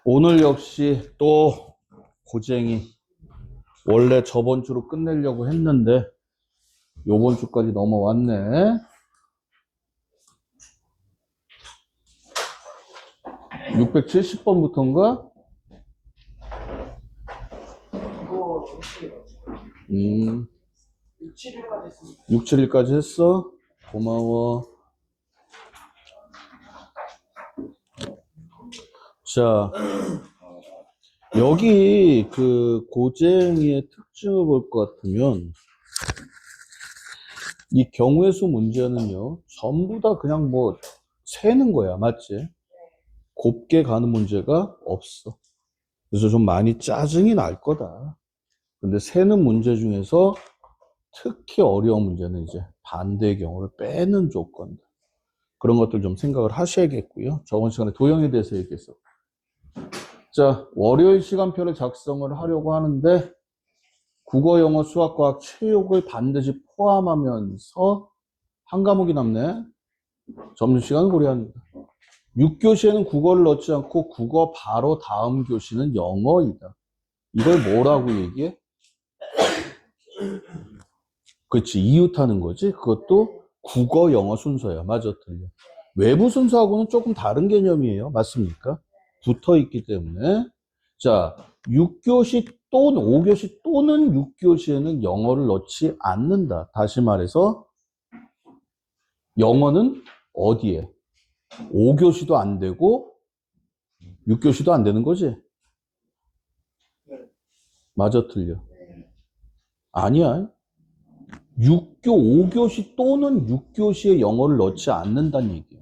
오늘 역시 또 고쟁이. 원래 저번 주로 끝내려고 했는데 요번 주까지 넘어왔네. 670번부터인가? 6, 7일까지 했습니다. 6, 7일까지 했어? 고마워. 자, 여기 그 고쟁이의 특징을 볼 것 같으면 이 경우의 수 문제는요, 전부 다 그냥 뭐 세는 거야. 맞지? 곱게 가는 문제가 없어. 그래서 좀 많이 짜증이 날 거다. 근데 세는 문제 중에서 특히 어려운 문제는 이제 반대의 경우를 빼는 조건. 그런 것들 좀 생각을 하셔야겠고요. 저번 시간에 도형에 대해서 얘기했어. 자, 월요일 시간표를 작성을 하려고 하는데 국어, 영어, 수학, 과학, 체육을 반드시 포함하면서 한 과목이 남네. 점심시간 고려합니다. 6교시에는 국어를 넣지 않고 국어 바로 다음 교시는 영어이다. 이걸 뭐라고 얘기해? 그렇지, 이웃하는 거지. 그것도 국어, 영어 순서야. 맞아, 틀려. 외부 순서하고는 조금 다른 개념이에요. 맞습니까? 붙어 있기 때문에. 자, 6교시 또는 5교시 또는 6교시에는 영어를 넣지 않는다. 다시 말해서 영어는 어디에? 5교시도 안 되고 6교시도 안 되는 거지? 맞아, 틀려. 아니야. 5교시 또는 6교시에 영어를 넣지 않는다는 얘기야.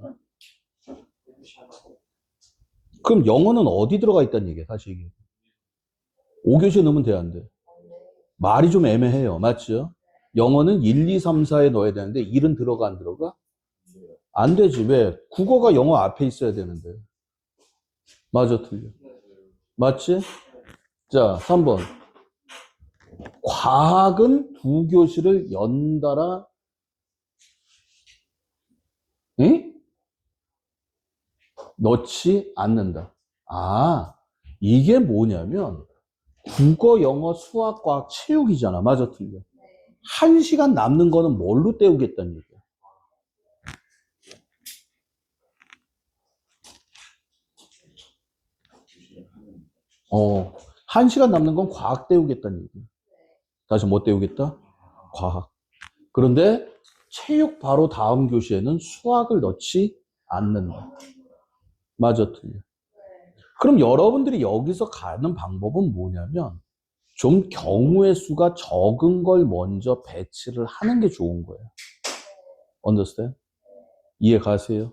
그럼 영어는 어디 들어가 있다는 얘기야? 다시 얘기해. 5교시에 넣으면 돼, 안 돼? 말이 좀 애매해요. 맞죠? 영어는 1, 2, 3, 4에 넣어야 되는데 1은 들어가 안 들어가? 안 되지. 왜? 국어가 영어 앞에 있어야 되는데. 맞아, 틀려. 맞지? 자, 3번. 과학은 2교시를 연달아, 응? 넣지 않는다. 아, 이게 뭐냐면 국어, 영어, 수학, 과학, 체육이잖아. 맞아, 틀려. 1시간 남는 거는 뭘로 때우겠다는 얘기야. 어, 1시간 남는 건 과학 때우겠다는 얘기야. 다시 뭐 때우겠다? 과학. 그런데 체육 바로 다음 교시에는 수학을 넣지 않는다. 맞아, 틀려. 그럼 여러분들이 여기서 가는 방법은 뭐냐면 좀 경우의 수가 적은 걸 먼저 배치를 하는 게 좋은 거예요. Understand? 이해 가세요?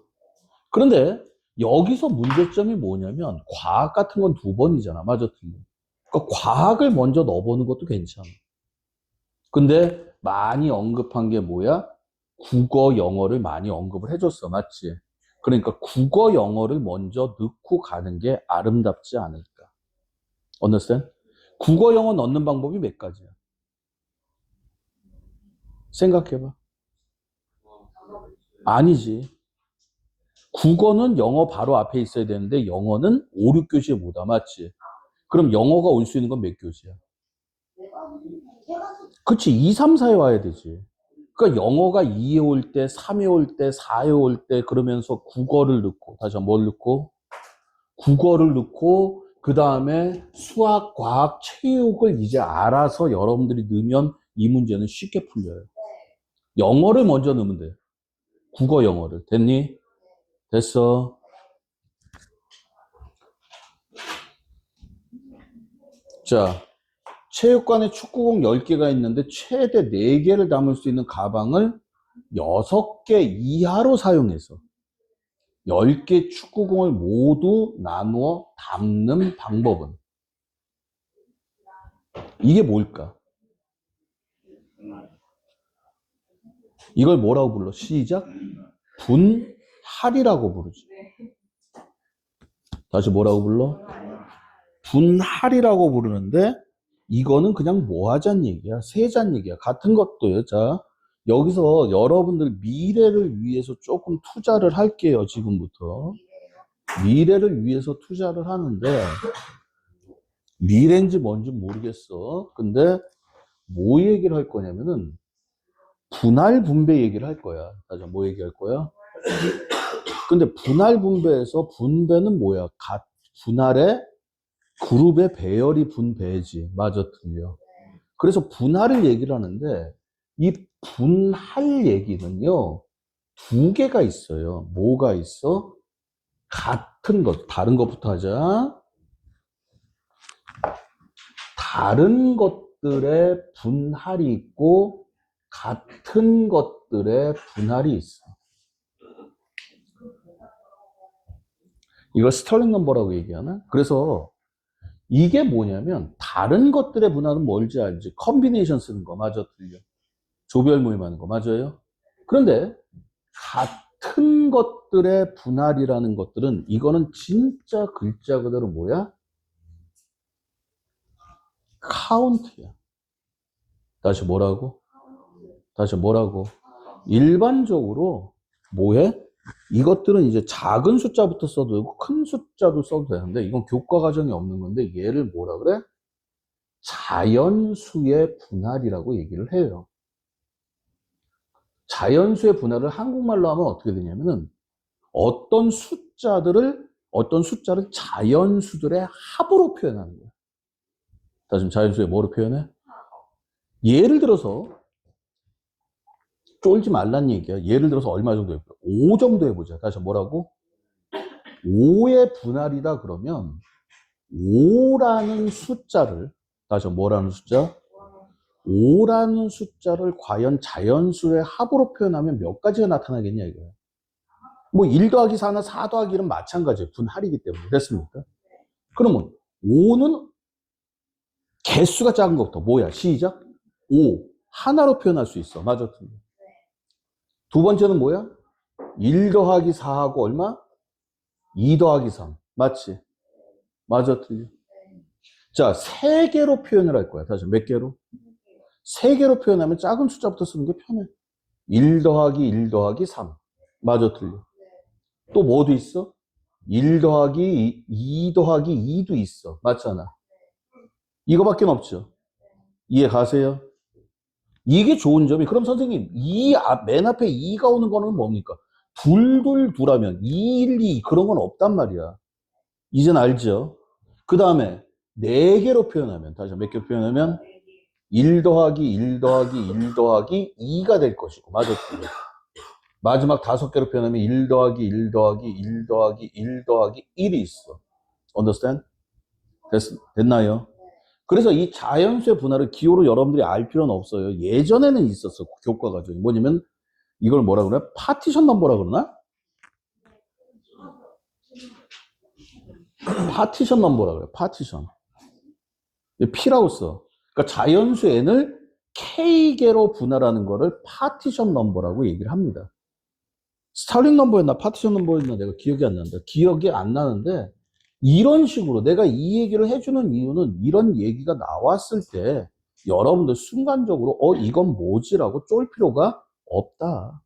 그런데 여기서 문제점이 뭐냐면 과학 같은 건 2번이잖아. 맞아, 틀려. 그러니까 과학을 먼저 넣어보는 것도 괜찮아. 근데 많이 언급한 게 뭐야? 국어, 영어를 많이 언급을 해줬어. 맞지? 그러니까 국어, 영어를 먼저 넣고 가는 게 아름답지 않을까. Understand? 국어, 영어 넣는 방법이 몇 가지야? 생각해봐. 아니지. 국어는 영어 바로 앞에 있어야 되는데 영어는 5, 6교시에 못 와. 맞지? 그럼 영어가 올 수 있는 건 몇 교시야? 그치, 2, 3, 4에 와야 되지. 그러니까 영어가 2에 올 때, 3에 올 때, 4에 올 때 그러면서 국어를 넣고, 다시 한번 뭘 넣고? 국어를 넣고, 그 다음에 수학, 과학, 체육을 이제 알아서 여러분들이 넣으면 이 문제는 쉽게 풀려요. 영어를 먼저 넣으면 돼. 국어, 영어를. 됐니? 됐어. 자, 체육관에 축구공 10개가 있는데 최대 4개를 담을 수 있는 가방을 6개 이하로 사용해서 10개 축구공을 모두 나누어 담는 방법은? 이게 뭘까? 이걸 뭐라고 불러? 시작. 분할이라고 부르지. 다시 뭐라고 불러? 분할이라고 부르는데 이거는 그냥 뭐 하자는 얘기야? 세자는 얘기야. 같은 것도요. 자, 여기서 여러분들 미래를 위해서 조금 투자를 할게요. 지금부터. 미래를 위해서 투자를 하는데 미래인지 뭔지 모르겠어. 근데 뭐 얘기를 할 거냐면은 분할 분배 얘기를 할 거야. 맞아, 뭐 얘기할 거야? 근데 분할 분배에서 분배는 뭐야? 분할의 그룹의 배열이 분배지. 맞아, 틀려. 그래서 분할을 얘기를 하는데 이 분할 얘기는요, 두 개가 있어요. 뭐가 있어? 같은 것, 다른 것부터 하자. 다른 것들의 분할이 있고 같은 것들의 분할이 있어. 이걸 스털링 넘버라고 얘기하나? 그래서 이게 뭐냐면 다른 것들의 분할은 뭘지 알지? 컨비네이션 쓰는 거 맞아, 틀려. 조별 모임하는 거 맞아요? 그런데 같은 것들의 분할이라는 것들은 이거는 진짜 글자 그대로 뭐야? 카운트야. 다시 뭐라고? 다시 뭐라고? 일반적으로 뭐해? 이것들은 이제 작은 숫자부터 써도 되고 큰 숫자도 써도 되는데 이건 교과 과정이 없는 건데 얘를 뭐라 그래? 자연수의 분할이라고 얘기를 해요. 자연수의 분할을 한국말로 하면 어떻게 되냐면은 어떤 숫자를 자연수들의 합으로 표현하는 거예요. 다시 자연수의 뭐로 표현해? 예를 들어서 쫄지 말란 얘기야. 예를 들어서 얼마 정도 해볼까? 5 정도 해보자. 다시 뭐라고? 5의 분할이다 그러면 5라는 숫자를 다시 뭐라는 숫자? 5라는 숫자를 과연 자연수의 합으로 표현하면 몇 가지가 나타나겠냐 이거야. 뭐 1 더하기 4나 4 더하기 1은 마찬가지예요. 분할이기 때문에. 됐습니까? 그러면 5는 개수가 작은 것부터 뭐야? 시작. 5. 하나로 표현할 수 있어. 맞아. 두 번째는 뭐야? 1 더하기 4하고 얼마? 2 더하기 3. 맞지? 맞아. 틀려. 자, 세 개로 표현을 할 거야. 다시 몇 개로? 세 개로 표현하면 작은 숫자부터 쓰는 게 편해. 1 더하기 1 더하기 3. 맞아. 틀려. 또 뭐도 있어? 1 더하기 2 더하기 2도 있어. 맞잖아. 이거밖에 없죠. 이해 가세요? 이게 좋은 점이, 그럼 선생님, 맨 앞에 2가 오는 거는 뭡니까? 둘둘둘하면 2, 1, 2 그런 건 없단 말이야. 이젠 알죠? 그 다음에 4개로 표현하면, 다시 몇 개로 표현하면 1 더하기 1 더하기 1 더하기 2가 될 것이고, 맞았죠? 마지막 5개로 표현하면 1 더하기 1 더하기 1 더하기 1 더하기 1이 있어. Understand? 됐나요? 그래서 이 자연수의 분할을 기호로 여러분들이 알 필요는 없어요. 예전에는 있었어. 교과 과정이. 뭐냐면 이걸 뭐라 그래? 파티션 넘버라 그러나? 파티션 넘버라 그래. 파티션. P라고 써. 그러니까 자연수 n을 K개로 분할하는 거를 파티션 넘버라고 얘기를 합니다. 스탈링 넘버였나 파티션 넘버였나 내가 기억이 안 난다. 기억이 안 나는데 이런 식으로 내가 이 얘기를 해주는 이유는 이런 얘기가 나왔을 때 여러분들 순간적으로 이건 뭐지라고 쫄 필요가 없다.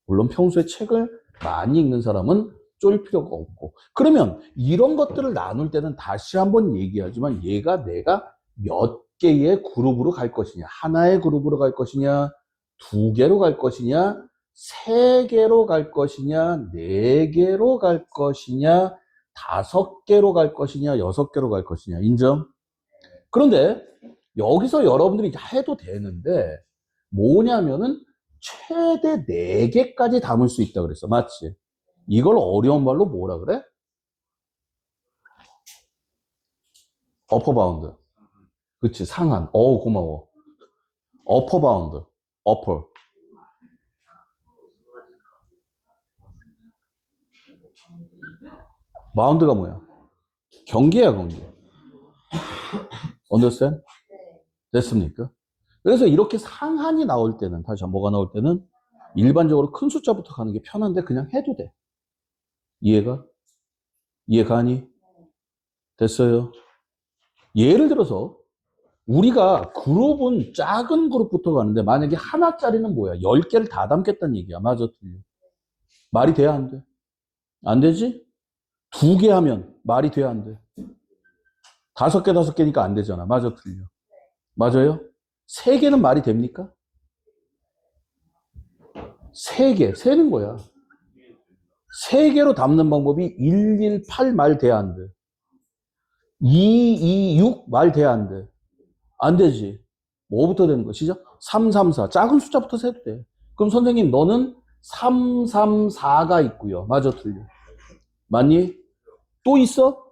물론 평소에 책을 많이 읽는 사람은 쫄 필요가 없고, 그러면 이런 것들을 나눌 때는 다시 한번 얘기하지만 얘가 내가 몇 개의 그룹으로 갈 것이냐, 하나의 그룹으로 갈 것이냐, 2개로 갈 것이냐, 3개로 갈 것이냐, 4개로 갈 것이냐, 5개로 갈 것이냐, 6개로 갈 것이냐. 인정? 그런데 여기서 여러분들이 해도 되는데 뭐냐면은 최대 4개까지 담을 수 있다 그랬어. 맞지? 이걸 어려운 말로 뭐라 그래? 어퍼 바운드. 그치, 상한. 고마워. 어퍼 바운드. 어퍼. 바운드가 뭐야? 경계야, 경계. understand? 됐습니까? 그래서 이렇게 상한이 나올 때는, 다시 뭐가 나올 때는 일반적으로 큰 숫자부터 가는 게 편한데 그냥 해도 돼. 이해가? 이해가니? 됐어요? 예를 들어서 우리가 그룹은 작은 그룹부터 가는데 만약에 하나짜리는 뭐야? 10개를 다 담겠다는 얘기야. 맞아, 틀려. 말이 돼야 안 돼? 안 되지? 2개 하면 말이 돼야 안 돼? 5개 니까 안 되잖아. 맞아, 틀려? 맞아요? 3개는 말이 됩니까? 3개, 세는 거야. 3개로 담는 방법이 118 말 돼야 안 돼? 226 말 돼야 안 돼? 안 되지. 뭐부터 되는 거? 시작? 334. 작은 숫자부터 세도 돼. 그럼 선생님, 너는 334가 있고요. 맞아, 틀려? 맞니? 또 있어?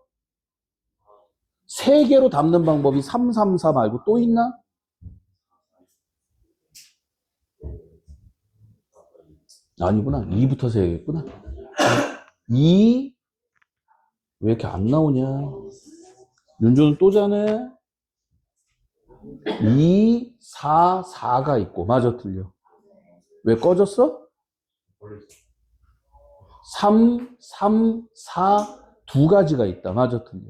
3개로 담는 방법이 334 말고 또 있나? 아니구나. 2부터 세야겠구나. 2, 왜 이렇게 안 나오냐? 윤주는 또 자네? 2, 4, 4가 있고. 맞아, 틀려? 왜 꺼졌어? 3, 3, 4, 2가지가 있다. 맞아, 틀려?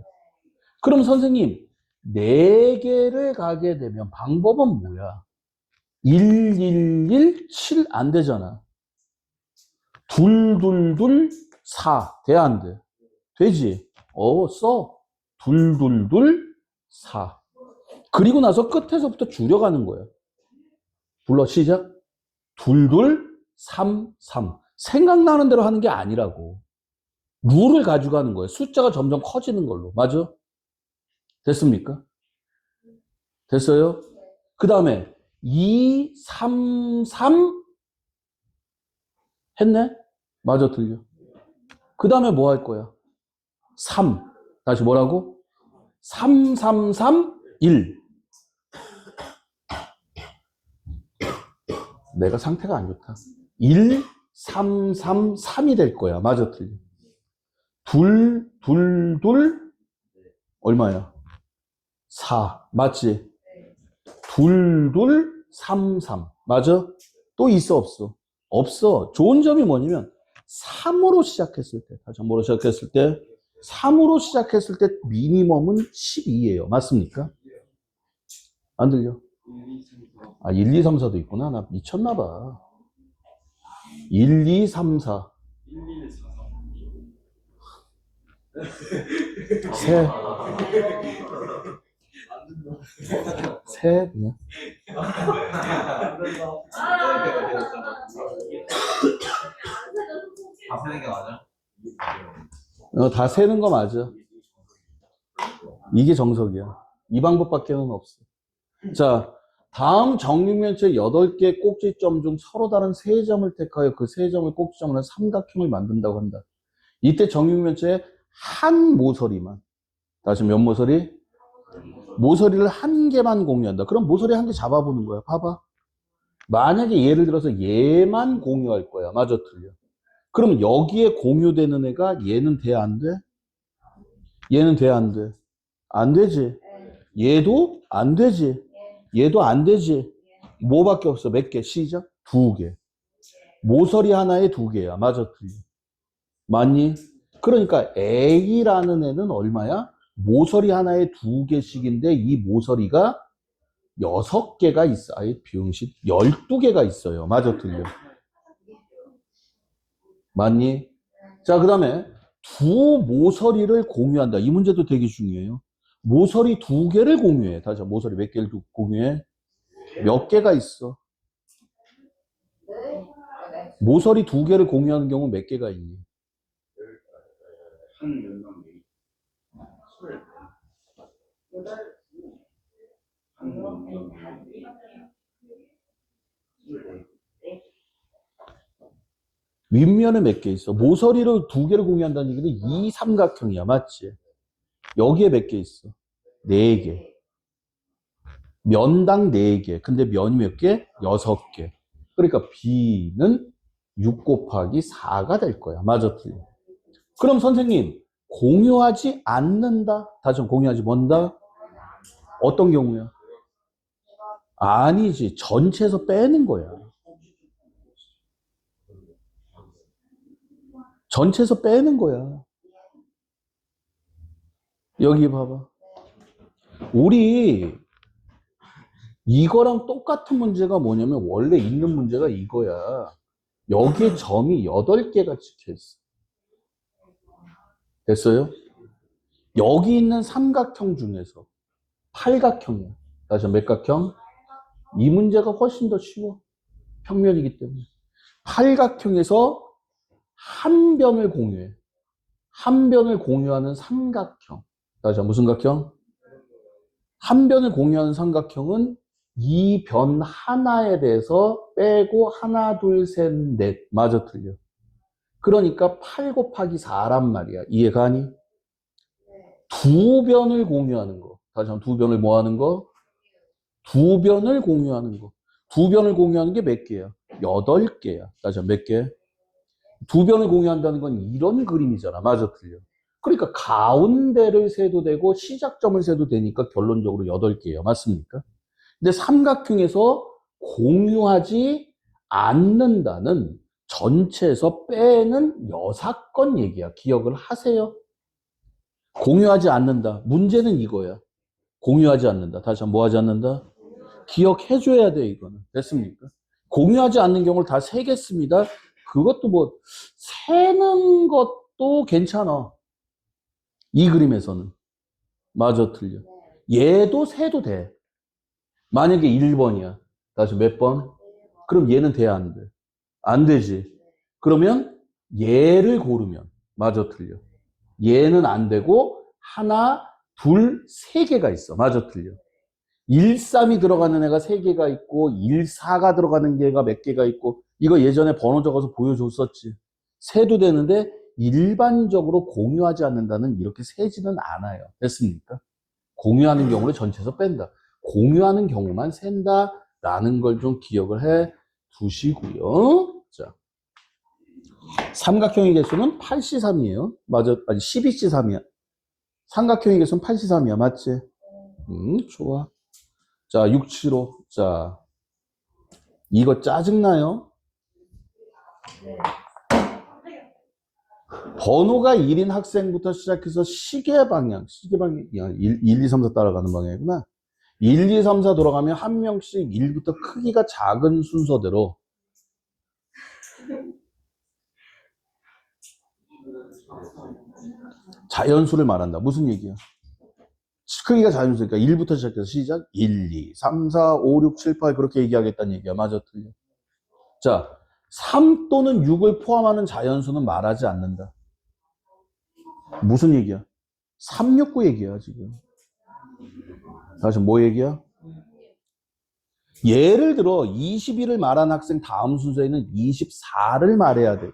그럼 선생님, 4개를 가게 되면 방법은 뭐야? 1, 1, 1, 7 안 되잖아. 2, 2, 2, 4. 돼, 안 돼? 되지? 써. 2, 2, 2, 4. 그리고 나서 끝에서부터 줄여가는 거야. 불러, 시작. 2, 2, 3, 3. 생각나는 대로 하는 게 아니라고. 룰을 가지고 하는 거예요. 숫자가 점점 커지는 걸로. 맞아? 됐습니까? 됐어요? 그 다음에 2, 3, 3 했네? 맞아, 틀려. 그 다음에 뭐 할 거야? 3. 다시 뭐라고? 3, 3, 3, 1. 내가 상태가 안 좋다. 1, 3, 3, 3이 될 거야. 맞아, 틀려. 2, 2, 2, 얼마야? 4. 맞지? 2, 2, 3, 3. 맞아? 또 있어, 없어? 없어. 좋은 점이 뭐냐면 3으로 시작했을 때, 다시 뭐로 시작했을 때? 3으로 시작했을 때 미니멈은 12예요. 맞습니까? 안 들려? 1, 2, 3, 4도 있구나. 나 미쳤나 봐. 1, 2, 3, 4. 세. 세, 그냥. 다 세는 게 맞아? 다 세는 거 맞아. 이게 정석이야. 이 방법밖에는 없어. 자, 다음 정육면체 8개 꼭지점 중 서로 다른 3점을 택하여 그 3점을 꼭지점으로 삼각형을 만든다고 한다. 이때 정육면체의 한 모서리만, 다시 몇 모서리? 모서리를 한 개만 공유한다. 그럼 모서리 한 개 잡아보는 거야. 봐봐. 만약에 예를 들어서 얘만 공유할 거야. 맞아, 틀려. 그럼 여기에 공유되는 애가 얘는 돼, 안 돼? 얘는 돼, 안 돼? 안 되지. 얘도 안 되지. 얘도 안 되지. 뭐밖에 없어? 몇 개? 시작. 2개. 모서리 하나에 2개야. 맞아, 틀려. 맞니? 그러니까 A라는 애는 얼마야? 모서리 하나에 2개씩인데 이 모서리가 6개가 있어. 아예 비용식 12개가 있어요. 맞아, 틀려. 맞니? 자, 그 다음에 두 모서리를 공유한다. 이 문제도 되게 중요해요. 모서리 2개를 공유해. 다시 모서리 몇 개를 공유해? 몇 개가 있어? 모서리 2개를 공유하는 경우 몇 개가 있니? 한 연상 네. 한 연상 네. 윗면에 몇 개 있어? 모서리를 2개를 공유한다는 얘기는 이 삼각형이야. 맞지? 여기에 몇 개 있어? 4개. 면당 4개. 근데 면이 몇 개? 6개. 그러니까 B는 6 곱하기 4가 될 거야. 맞아, 틀려. 그럼 선생님, 공유하지 않는다? 다시 공유하지 뭔다? 어떤 경우야? 아니지. 전체에서 빼는 거야. 전체에서 빼는 거야. 여기 봐봐. 우리 이거랑 똑같은 문제가 뭐냐면 원래 있는 문제가 이거야. 여기에 점이 8개가 찍혀 있어. 됐어요? 여기 있는 삼각형 중에서 팔각형이야. 다시 몇 각형? 이 문제가 훨씬 더 쉬워. 평면이기 때문에. 팔각형에서 한 변을 공유해. 한 변을 공유하는 삼각형. 다시 무슨 각형? 한 변을 공유하는 삼각형은 이 변 하나에 대해서 빼고 하나, 둘, 셋, 넷. 마저 틀려. 그러니까 8 곱하기 4란 말이야. 이해가 가니? 두 변을 공유하는 거. 다시 한번 두 변을 뭐 하는 거? 두 변을 공유하는 거. 두 변을 공유하는 게 몇 개야? 8개야. 다시 한번 몇 개? 두 변을 공유한다는 건 이런 그림이잖아. 맞아, 틀려. 그러니까 가운데를 세도 되고 시작점을 세도 되니까 결론적으로 8개예요. 맞습니까? 근데 삼각형에서 공유하지 않는다는 전체에서 빼는 여사건 얘기야. 기억을 하세요. 공유하지 않는다. 문제는 이거야. 공유하지 않는다. 다시 한번 뭐 하지 않는다? 기억해줘야 돼, 이거는. 됐습니까? 공유하지 않는 경우를 다 세겠습니다. 그것도 뭐, 세는 것도 괜찮아. 이 그림에서는. 맞아, 틀려. 얘도 세도 돼. 만약에 1번이야. 다시 몇 번? 그럼 얘는 돼야 안 돼? 안 되지. 그러면 얘를 고르면. 맞아, 틀려. 얘는 안 되고, 하나, 둘, 세 개가 있어. 맞아, 틀려. 1, 3이 들어가는 애가 3개가 있고 1, 4가 들어가는 개가 몇 개가 있고 이거 예전에 번호 적어서 보여줬었지. 세도 되는데 일반적으로 공유하지 않는다는 이렇게 세지는 않아요. 됐습니까? 공유하는 경우를 전체에서 뺀다. 공유하는 경우만 센다라는 걸 좀 기억을 해 두시고요. 자, 삼각형의 개수는 8C3이에요. 맞아, 아니 12C3이야. 삼각형의 개수는 8C3이야. 맞지? 좋아. 자, 675. 자, 이거 짜증나요? 번호가 1인 학생부터 시작해서 시계 방향 1, 2, 3, 4 따라가는 방향이구나. 1, 2, 3, 4 돌아가면 한 명씩 1부터 크기가 작은 순서대로 자연수를 말한다. 무슨 얘기야? 크기가 자연수니까 1부터 시작해서 시작 1, 2, 3, 4, 5, 6, 7, 8 그렇게 얘기하겠다는 얘기야. 맞아, 틀려. 자, 3 또는 6을 포함하는 자연수는 말하지 않는다. 무슨 얘기야? 369 얘기야, 지금. 다시 뭐 얘기야? 예를 들어 21을 말한 학생 다음 순서에는 24를 말해야 되고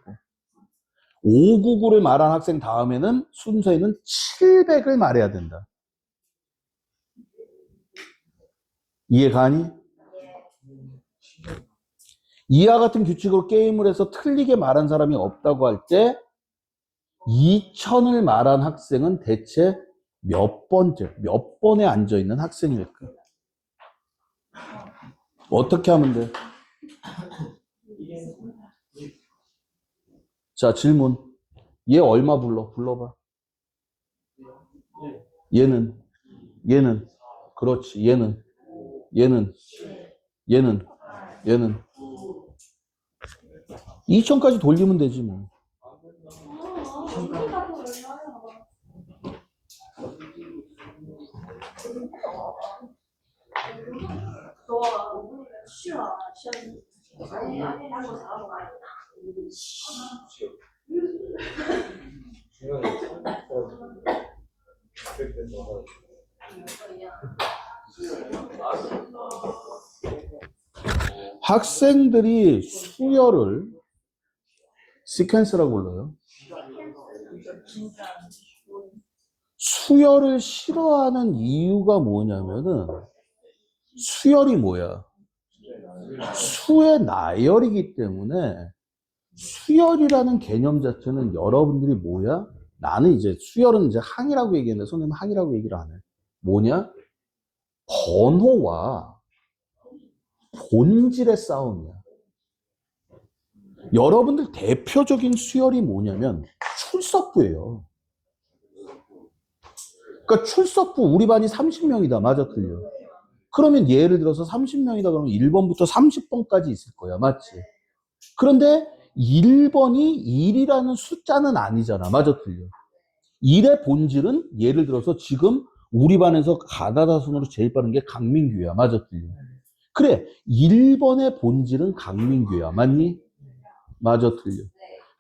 599를 말한 학생 다음에는 순서에는 700을 말해야 된다. 이해가니? 이와 같은 규칙으로 게임을 해서 틀리게 말한 사람이 없다고 할 때 2000을 말한 학생은 대체 몇 번째, 몇 번에 앉아있는 학생일까? 어떻게 하면 돼? 자, 질문. 얘 얼마 불러봐. 얘는, 그렇지. 얘는 2000까지 돌리면 되지 뭐. 학생들이 수열을 시퀀스라고 불러요. 수열을 싫어하는 이유가 뭐냐면은 수열이 뭐야? 수의 나열이기 때문에 수열이라는 개념 자체는 여러분들이 뭐야? 나는 이제 수열은 이제 항이라고 얘기했는데 선생님 항이라고 얘기를 안 해. 뭐냐? 번호와 본질의 싸움이야. 여러분들 대표적인 수열이 뭐냐면 출석부예요. 그러니까 출석부 우리 반이 30명이다. 맞아, 틀려? 그러면 예를 들어서 30명이다 그러면 1번부터 30번까지 있을 거야. 맞지? 그런데 1번이 1이라는 숫자는 아니잖아. 맞아, 틀려? 일의 본질은 예를 들어서 지금 우리 반에서 가나다순으로 제일 빠른 게 강민규야. 맞아, 틀려? 그래, 1번의 본질은 강민규야. 맞니? 맞아, 틀려?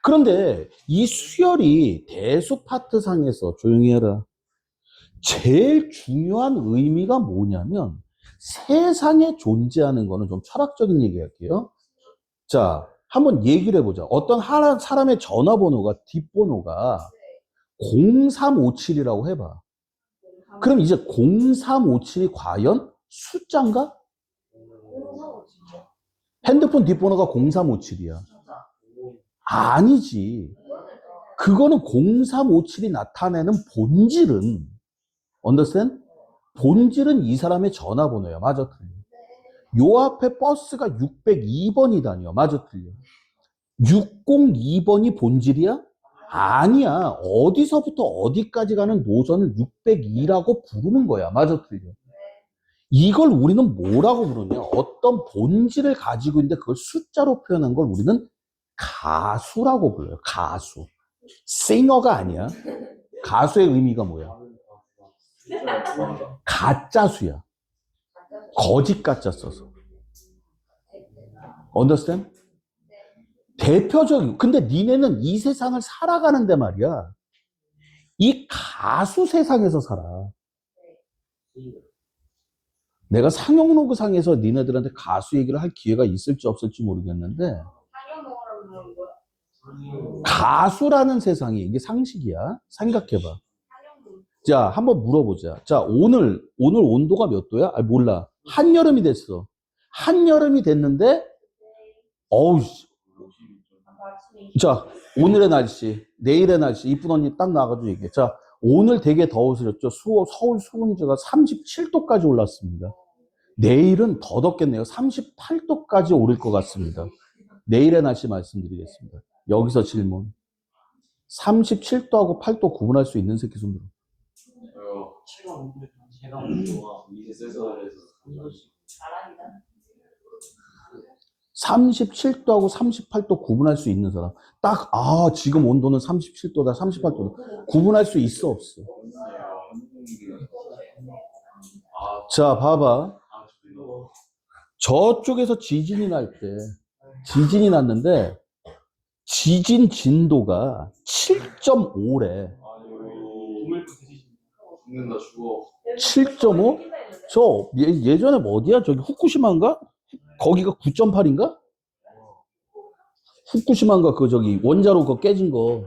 그런데 이 수열이 대수 파트상에서 조용히 해라. 제일 중요한 의미가 뭐냐면 세상에 존재하는 거는 좀 철학적인 얘기 할게요. 자, 한번 얘기를 해보자. 어떤 사람의 전화번호가 뒷번호가 0357이라고 해봐. 그럼 이제 0357이 과연 숫자인가? 핸드폰 뒷번호가 0357이야. 아니지. 그거는 0357이 나타내는 본질은, understand? 본질은 이 사람의 전화번호야. 맞아, 틀려? 요 앞에 버스가 602번이다니요. 맞아, 틀려? 602번이 본질이야? 아니야. 어디서부터 어디까지 가는 노선을 602라고 부르는 거야. 맞아, 틀려? 이걸 우리는 뭐라고 부르냐? 어떤 본질을 가지고 있는데 그걸 숫자로 표현한 걸 우리는 가수라고 불러요. 가수. 싱어가 아니야. 가수의 의미가 뭐야? 가짜수야. 거짓 가짜 써서. understand? 대표적인, 근데 니네는 이 세상을 살아가는데 말이야. 이 가수 세상에서 살아. 내가 상용로그 상에서 니네들한테 가수 얘기를 할 기회가 있을지 없을지 모르겠는데, 가수라는 세상이, 이게 상식이야. 생각해봐. 자, 한번 물어보자. 자, 오늘 온도가 몇 도야? 아, 몰라. 한여름이 됐어. 한여름이 됐는데, 어우, 자, 오늘의 날씨, 내일의 날씨, 이쁜 언니 딱 나가지고 얘기해. 자, 오늘 되게 더워졌죠. 서울 수온지가 37도까지 올랐습니다. 내일은 더 덥겠네요. 38도까지 오를 것 같습니다. 내일의 날씨 말씀드리겠습니다. 여기서 질문. 37도하고 8도 구분할 수 있는 새끼 손 들어. 체감 온도가 이제 쎄쎄해서 37도하고 38도 구분할 수 있는 사람. 딱, 아, 지금 온도는 37도다, 38도다. 구분할 수 있어, 없어? 자, 봐봐. 저쪽에서 지진이 지진이 났는데, 지진 진도가 7.5래. 죽는다 죽어. 7.5? 저, 예전에 어디야? 저기 후쿠시마인가? 거기가 9.8인가? 후쿠시마인가 그 저기 원자로 그거 깨진 거.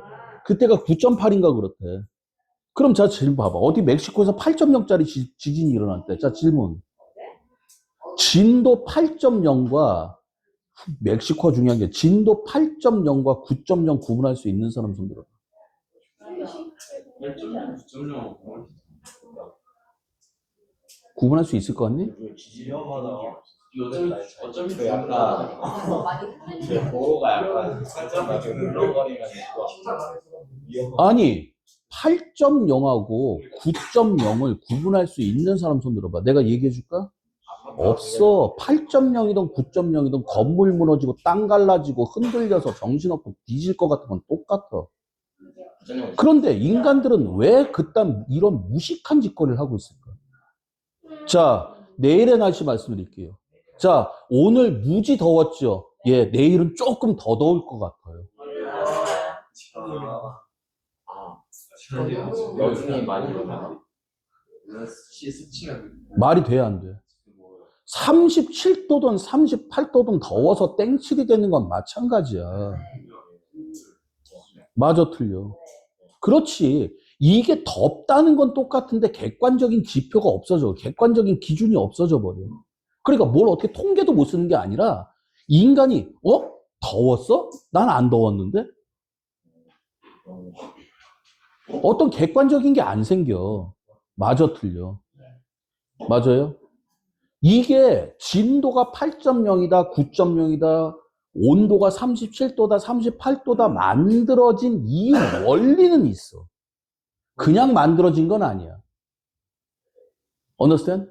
그때가 9.8인가 그렇대. 그럼 자 질문 봐봐. 어디 멕시코에서 8.0짜리 지진이 일어났대. 자 질문. 진도 8.0과 멕시코가 중요한 게 진도 8.0과 9.0 구분할 수 있는 사람 손 들어. 1.0 구분할 수 있을 것 같니? 지지마다 어차피 약간 보호가 약간 살짝 물렁거리면 아니 8.0하고 9.0을 구분할 수 있는 사람 손 들어봐. 내가 얘기해 줄까? 없어. 8.0이든 9.0이든 건물 무너지고 땅 갈라지고 흔들려서 정신없고 뒤질 것 같은 건 똑같아. 그런데 인간들은 왜 그딴 이런 무식한 짓거리를 하고 있을까? 자, 내일의 날씨 말씀드릴게요. 자, 오늘 무지 더웠죠? 예, 내일은 조금 더 더울 것 같아요. 여중이 많이 일어나. 수치가 말이 돼야 안 돼. 37도든 38도든 더워서 땡칠이 되는 건 마찬가지야. 맞아, 틀려. 그렇지. 이게 덥다는 건 똑같은데 객관적인 지표가 없어져. 객관적인 기준이 없어져 버려. 그러니까 뭘 어떻게 통계도 못 쓰는 게 아니라 인간이 더웠어? 난 안 더웠는데? 어떤 객관적인 게 안 생겨. 맞아, 틀려. 맞아요? 이게 진도가 8.0이다, 9.0이다, 온도가 37도다, 38도다 만들어진 이유, 원리는 있어. 그냥 만들어진 건 아니야. understand?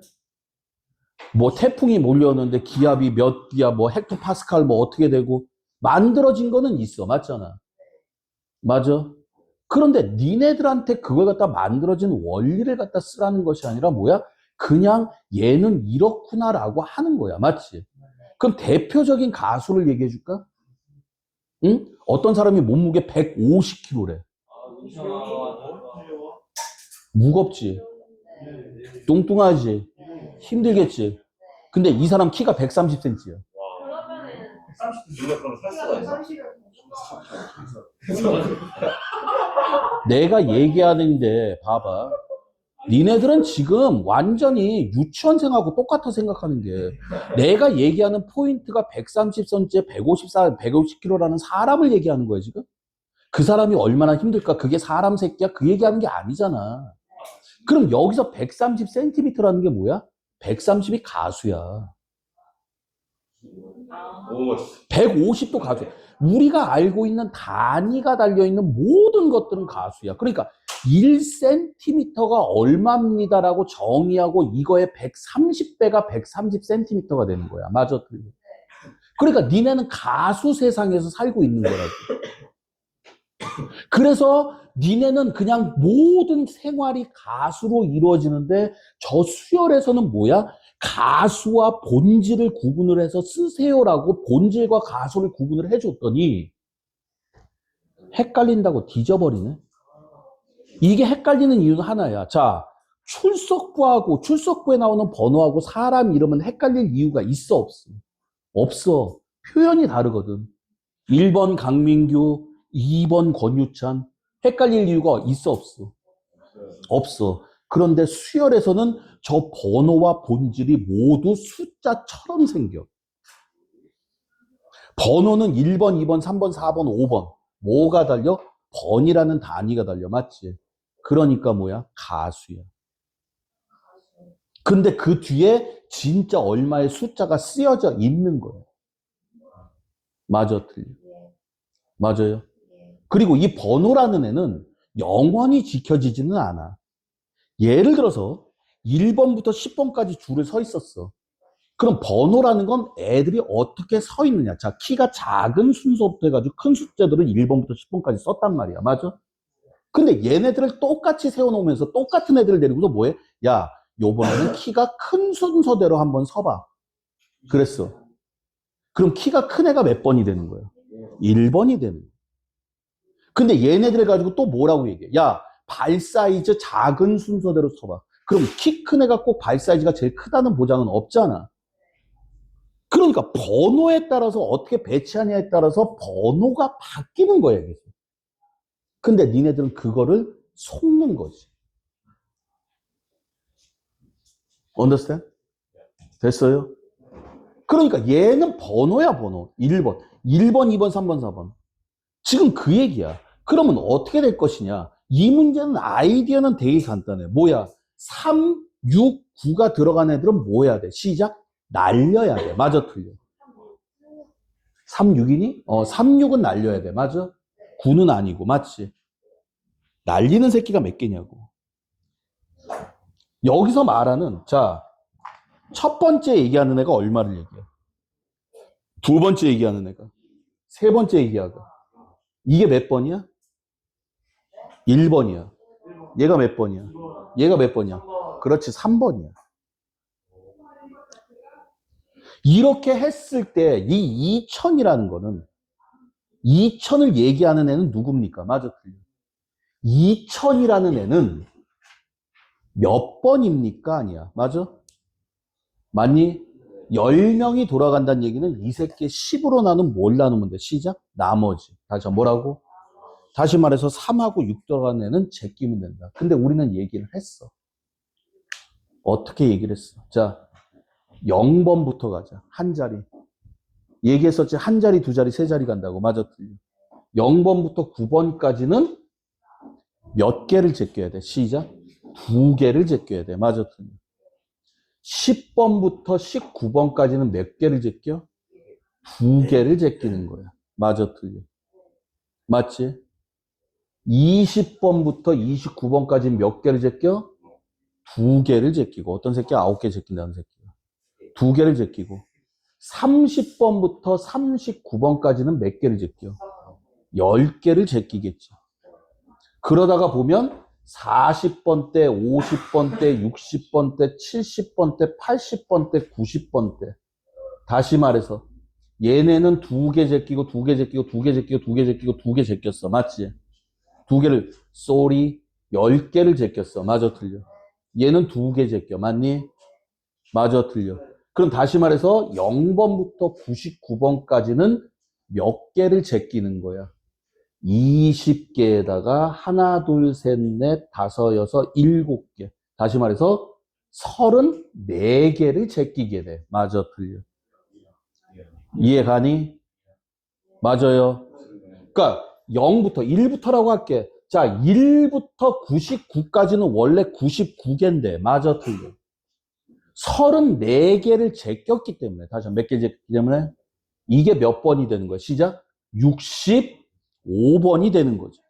뭐 태풍이 몰려오는데 기압이 몇 기압, 뭐 헥토파스칼 뭐 어떻게 되고 만들어진 거는 있어. 맞잖아. 맞아. 그런데 니네들한테 그걸 갖다 만들어진 원리를 갖다 쓰라는 것이 아니라 뭐야? 그냥 얘는 이렇구나라고 하는 거야. 맞지? 그럼 대표적인 가수를 얘기해 줄까? 응? 어떤 사람이 몸무게 150kg래. 무겁지? 뚱뚱하지? 힘들겠지? 근데 이 사람 키가 130cm야. 내가 얘기하는데 봐봐. 니네들은 지금 완전히 유치원생하고 똑같아 생각하는 게 내가 얘기하는 포인트가 130cm, 154, 150kg라는 사람을 얘기하는 거야 지금? 그 사람이 얼마나 힘들까? 그게 사람 새끼야? 그 얘기하는 게 아니잖아. 그럼 여기서 130cm라는 게 뭐야? 130이 가수야. 150도 가수야. 우리가 알고 있는 단위가 달려있는 모든 것들은 가수야. 그러니까 1cm가 얼마입니다라고 정의하고 이거의 130배가 130cm가 되는 거야. 맞아, 틀려. 그러니까 니네는 가수 세상에서 살고 있는 거라고. 그래서 니네는 그냥 모든 생활이 가수로 이루어지는데 저 수열에서는 뭐야? 가수와 본질을 구분을 해서 쓰세요라고 본질과 가수를 구분을 해줬더니 헷갈린다고 뒤져버리네. 이게 헷갈리는 이유는 하나야. 자, 출석부하고 출석부에 나오는 번호하고 사람 이름은 헷갈릴 이유가 있어, 없어? 없어. 표현이 다르거든. 1번 강민규, 2번 권유찬. 헷갈릴 이유가 있어, 없어? 없어. 그런데 수열에서는 저 번호와 본질이 모두 숫자처럼 생겨. 번호는 1번, 2번, 3번, 4번, 5번. 뭐가 달려? 번이라는 단위가 달려. 맞지? 그러니까 뭐야? 가수야. 근데 그 뒤에 진짜 얼마의 숫자가 쓰여져 있는 거야. 맞아, 틀려. 맞아요. 그리고 이 번호라는 애는 영원히 지켜지지는 않아. 예를 들어서 1번부터 10번까지 줄을 서 있었어. 그럼 번호라는 건 애들이 어떻게 서 있느냐. 자, 키가 작은 순서부터 해가지고 큰 숫자들은 1번부터 10번까지 썼단 말이야. 맞아? 근데 얘네들을 똑같이 세워놓으면서 똑같은 애들을 데리고서 뭐해? 야, 요번에는 키가 큰 순서대로 한번 서봐. 그랬어. 그럼 키가 큰 애가 몇 번이 되는 거야? 1번이 되는 거야. 근데 얘네들을 가지고 또 뭐라고 얘기해? 야, 발 사이즈 작은 순서대로 서봐. 그럼 키 큰 애가 꼭 발 사이즈가 제일 크다는 보장은 없잖아. 그러니까 번호에 따라서 어떻게 배치하냐에 따라서 번호가 바뀌는 거예요. 계속. 근데 니네들은 그거를 속는 거지. Understand? 됐어요? 그러니까 얘는 번호야, 번호. 1번. 1번, 2번, 3번, 4번. 지금 그 얘기야. 그러면 어떻게 될 것이냐? 이 문제는 아이디어는 되게 간단해. 뭐야? 3, 6, 9가 들어간 애들은 뭐 해야 돼? 시작? 날려야 돼. 맞아, 틀려. 3, 6이니? 3, 6은 날려야 돼. 맞아? 9는 아니고. 맞지? 날리는 새끼가 몇 개냐고. 여기서 말하는, 자, 첫 번째 얘기하는 애가 얼마를 얘기해? 두 번째 얘기하는 애가. 세 번째 얘기하가. 이게 몇 번이야? 1번이야. 얘가 몇 번이야? 얘가 몇 번이야? 그렇지, 3번이야. 이렇게 했을 때 이 2000이라는 거는 2000을 얘기하는 애는 누굽니까? 맞아, 틀려. 2000이라는 애는 몇 번입니까? 아니야. 맞아? 맞니? 10명이 돌아간다는 얘기는 이 새끼 10으로 나누면 뭘 나누면 돼? 시작? 나머지. 다시 뭐라고? 다시 말해서 3하고 6 들어간 애는 제끼면 된다. 근데 우리는 얘기를 했어. 어떻게 얘기를 했어? 자, 0번부터 가자. 한 자리. 얘기했었지. 한 자리, 두 자리, 세 자리 간다고. 맞아, 틀려. 0번부터 9번까지는 몇 개를 제껴야 돼? 시작. 2개를 제껴야 돼. 맞아, 틀려. 10번부터 19번까지는 몇 개를 제껴? 2개를 제끼는 거야. 맞아, 틀려. 맞지? 20번부터 29번까지 몇 개를 제껴? 2개를 제끼고. 어떤 새끼 9개 제낀다는 새끼야. 2개를 제끼고. 30번부터 39번까지는 몇 개를 제껴? 10개를 제끼겠지. 그러다가 보면 40번 때, 50번 때, 60번 때, 70번 때, 80번 때, 90번 때. 다시 말해서 얘네는 두 개 제끼고 두 개 제끼고 두 개 제끼고 두 개 제끼고 두 개 제꼈어. 맞지? 두 개를 쏘리 10개를 제꼈어. 맞아 틀려? 얘는 두 개 제껴. 맞니? 맞아 틀려? 그럼 다시 말해서 0번부터 99번까지는 몇 개를 제끼는 거야? 20개에다가 하나, 둘, 셋, 넷, 다섯, 여섯, 7개. 다시 말해서 34개를 제끼게 돼. 맞아 틀려? 이해가니? 맞아요. 그러니까 0부터 1부터라고 할게. 자, 1부터 99까지는 원래 99개인데 맞아 틀려. 34개를 제꼈기 때문에 다시 몇 개 제꼈기 때문에 이게 몇 번이 되는 거야? 시작. 65번이 되는 거죠.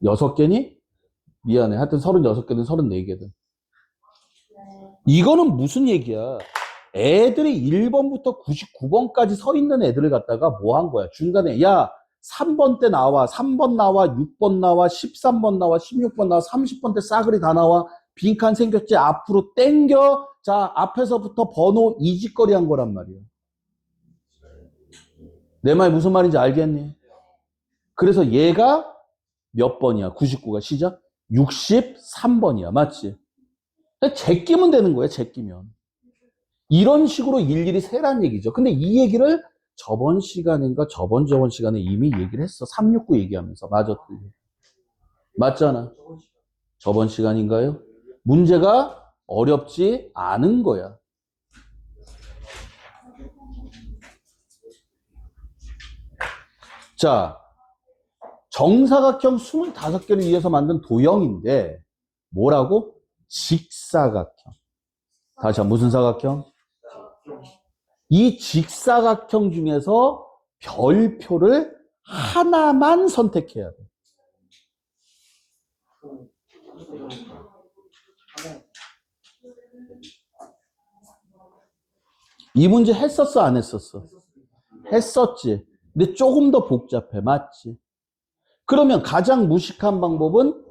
6개니? 미안해. 하여튼 36개든 34개든. 이거는 무슨 얘기야? 애들이 1번부터 99번까지 서 있는 애들을 갖다가 뭐 한 거야? 중간에 야 3번 때 나와, 3번 나와, 6번 나와, 13번 나와, 16번 나와, 30번 때 싸그리 다 나와. 빈칸 생겼지? 앞으로 땡겨. 자, 앞에서부터 번호 이직거리 한 거란 말이야. 내 말이 무슨 말인지 알겠니? 그래서 얘가 몇 번이야? 99가 시작? 63번이야. 맞지? 제끼면 되는 거야, 제끼면. 이런 식으로 일일이 세란 얘기죠. 근데 이 얘기를 저번 시간인가 저번 시간에 이미 얘기를 했어. 369 얘기하면서. 맞아, 틀려. 맞잖아. 저번 시간인가요? 문제가 어렵지 않은 거야. 자, 정사각형 25개를 위해서 만든 도형인데 뭐라고? 직사각형. 다시 한번 무슨 사각형? 이 직사각형 중에서 별표를 하나만 선택해야 돼. 이 문제 했었어, 안 했었어? 했었지. 근데 조금 더 복잡해. 맞지? 그러면 가장 무식한 방법은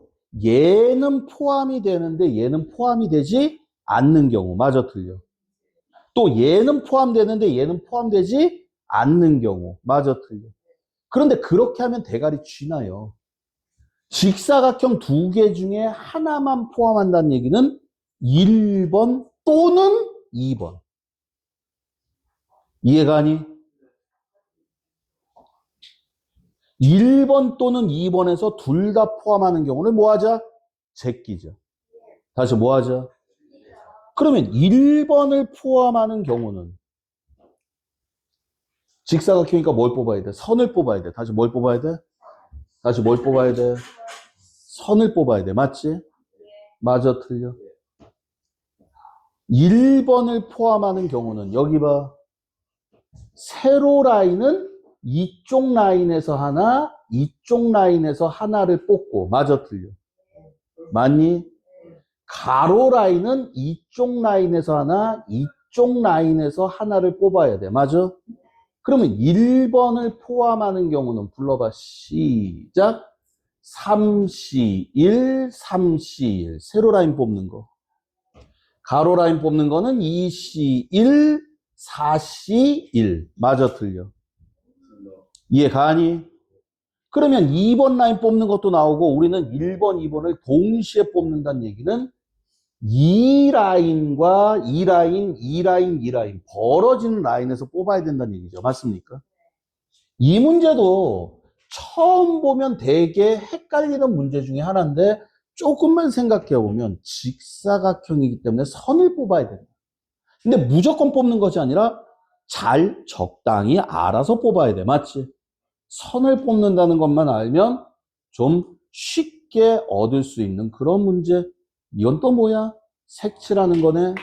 얘는 포함이 되는데 얘는 포함이 되지 않는 경우. 맞아, 틀려? 또 얘는 포함되는데 얘는 포함되지 않는 경우. 맞아, 틀려? 그런데 그렇게 하면 대가리 쥐나요. 직사각형 2개 중에 하나만 포함한다는 얘기는 1번 또는 2번. 이해가니? 1번 또는 2번에서 둘 다 포함하는 경우는 뭐 하자? 제끼죠. 다시 뭐 하자? 그러면 1번을 포함하는 경우는 직사각형이니까 뭘 뽑아야 돼? 선을 뽑아야 돼. 다시 뭘 뽑아야 돼? 다시 뭘 뽑아야 돼? 선을 뽑아야 돼. 맞지? 맞아, 틀려? 1번을 포함하는 경우는 여기 봐. 세로 라인은 이쪽 라인에서 하나, 이쪽 라인에서 하나를 뽑고. 맞아, 틀려? 맞니? 가로 라인은 이쪽 라인에서 하나, 이쪽 라인에서 하나를 뽑아야 돼. 맞아? 그러면 1번을 포함하는 경우는 불러봐. 시작. 3C1, 3C1. 세로 라인 뽑는 거. 가로 라인 뽑는 거는 2C1, 4C1. 맞아, 틀려? 이해 가니? 그러면 2번 라인 뽑는 것도 나오고 우리는 1번, 2번을 동시에 뽑는다는 얘기는 이 라인과 이 라인, 이 라인, 이 라인 벌어지는 라인에서 뽑아야 된다는 얘기죠. 맞습니까? 이 문제도 처음 보면 되게 헷갈리는 문제 중에 하나인데 조금만 생각해 보면 직사각형이기 때문에 선을 뽑아야 된다. 근데 무조건 뽑는 것이 아니라 잘 적당히 알아서 뽑아야 돼. 맞지? 선을 뽑는다는 것만 알면 좀 쉽게 얻을 수 있는 그런 문제. 이건 또 뭐야? 색칠하는 거네.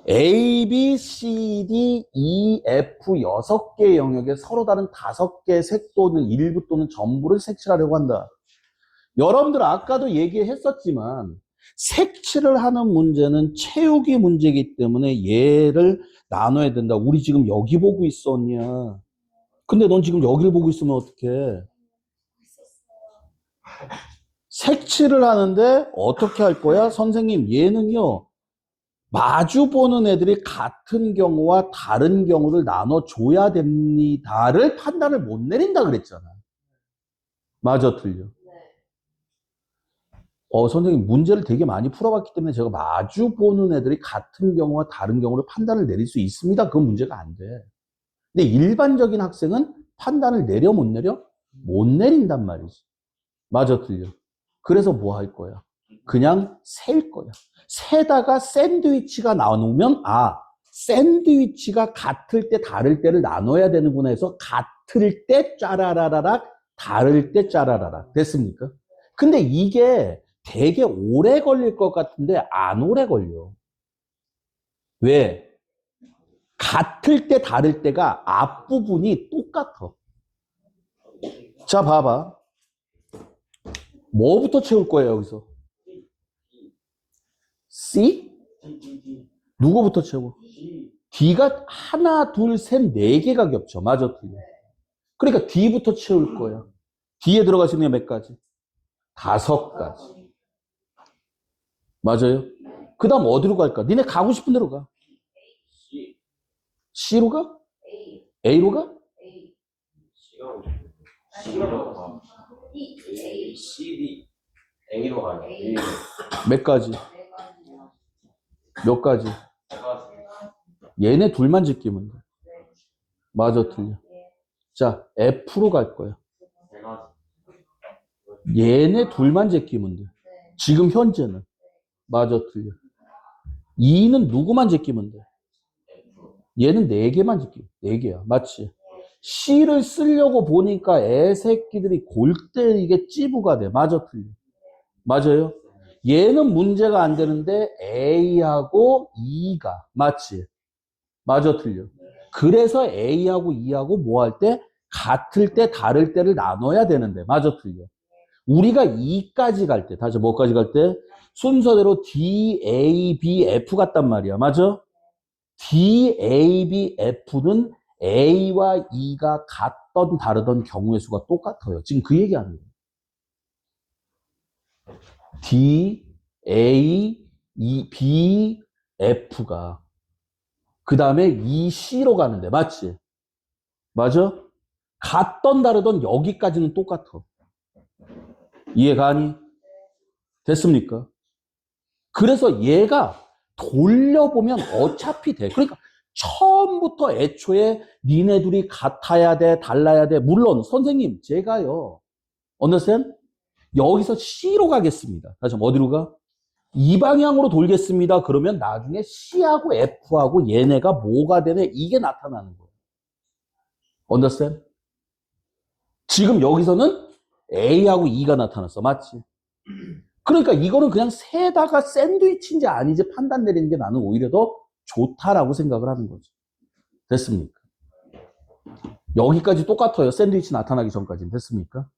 A, B, C, D, E, F 6개 영역에 서로 다른 5개 색 또는 일부 또는 전부를 색칠하려고 한다. 여러분들 아까도 얘기했었지만 색칠을 하는 문제는 채우기 문제이기 때문에 얘를 나눠야 된다. 우리 지금 여기 보고 있었냐? 근데 넌 지금 여기를 보고 있으면 어떡해? 색칠을 하는데 어떻게 할 거야? 선생님, 얘는요, 마주 보는 애들이 같은 경우와 다른 경우를 나눠줘야 됩니다를 판단을 못 내린다 그랬잖아. 맞아, 틀려. 선생님, 문제를 되게 많이 풀어봤기 때문에 제가 마주 보는 애들이 같은 경우와 다른 경우를 판단을 내릴 수 있습니다. 그건 문제가 안 돼. 근데 일반적인 학생은 판단을 내려, 못 내려? 못 내린단 말이지. 맞아, 틀려. 그래서 뭐 할 거야? 그냥 셀 거야. 세다가 샌드위치가 나오면, 샌드위치가 같을 때 다를 때를 나눠야 되는구나 해서 같을 때 짜라라라락, 다를 때 짜라라락. 됐습니까? 근데 이게 되게 오래 걸릴 것 같은데 안 오래 걸려. 왜? 같을 때 다를 때가 앞부분이 똑같아. 자, 봐봐. 뭐부터 채울 거예요, 여기서? C? 누구부터 채워? D가 하나, 둘, 셋, 네 개가 겹쳐. 맞아, 틀려. 그러니까 D부터 채울 거야. D에 들어갈 수 있는 게 몇 가지? 5가지. 맞아요? 그 다음 어디로 갈까? 니네 가고 싶은 데로 가. C로 가? A로 가? CD A로 가요. 몇 가지? 몇 가지? 얘네 둘만 제끼면 돼. 맞아, 틀려. 자, F로 갈 거야. 얘네 둘만 제끼면 돼. 지금 현재는. 맞아, 틀려. E는 누구만 제끼면 돼? 얘는 4개만 제끼면 돼. 4개야. 맞지? C를 쓰려고 보니까 애새끼들이 골 때리게 찌부가 돼. 맞아, 틀려. 맞아요? 얘는 문제가 안 되는데 A하고 E가. 맞지? 맞아, 틀려. 그래서 A하고 E하고 뭐 할 때? 같을 때 다를 때를 나눠야 되는데. 맞아, 틀려. 우리가 E까지 갈 때, 다시 뭐까지 갈 때? 순서대로 D, A, B, F 같단 말이야. 맞아? D, A, B, F는 A와 E가 같던 다르던 경우의 수가 똑같아요. 지금 그 얘기하는 거예요. D, A, E, B, F가 그 다음에 E, C로 가는데 맞지? 맞아? 같던 다르던 여기까지는 똑같아. 이해가니? 됐습니까? 그래서 얘가 돌려보면 어차피 돼. 그러니까 처음부터 애초에 니네 둘이 같아야 돼, 달라야 돼. 물론 선생님 제가요. 언더스탠? 여기서 C로 가겠습니다. 다시 어디로 가? 이 방향으로 돌겠습니다. 그러면 나중에 C하고 F하고 얘네가 뭐가 되네? 이게 나타나는 거예요. 언더스탠? 지금 여기서는 A하고 E가 나타났어. 맞지? 그러니까 이거는 그냥 세다가 샌드위치인지 아닌지 판단 내리는 게 나는 오히려 더 좋다라고 생각을 하는 거죠. 됐습니까? 여기까지 똑같아요. 샌드위치 나타나기 전까지는. 됐습니까?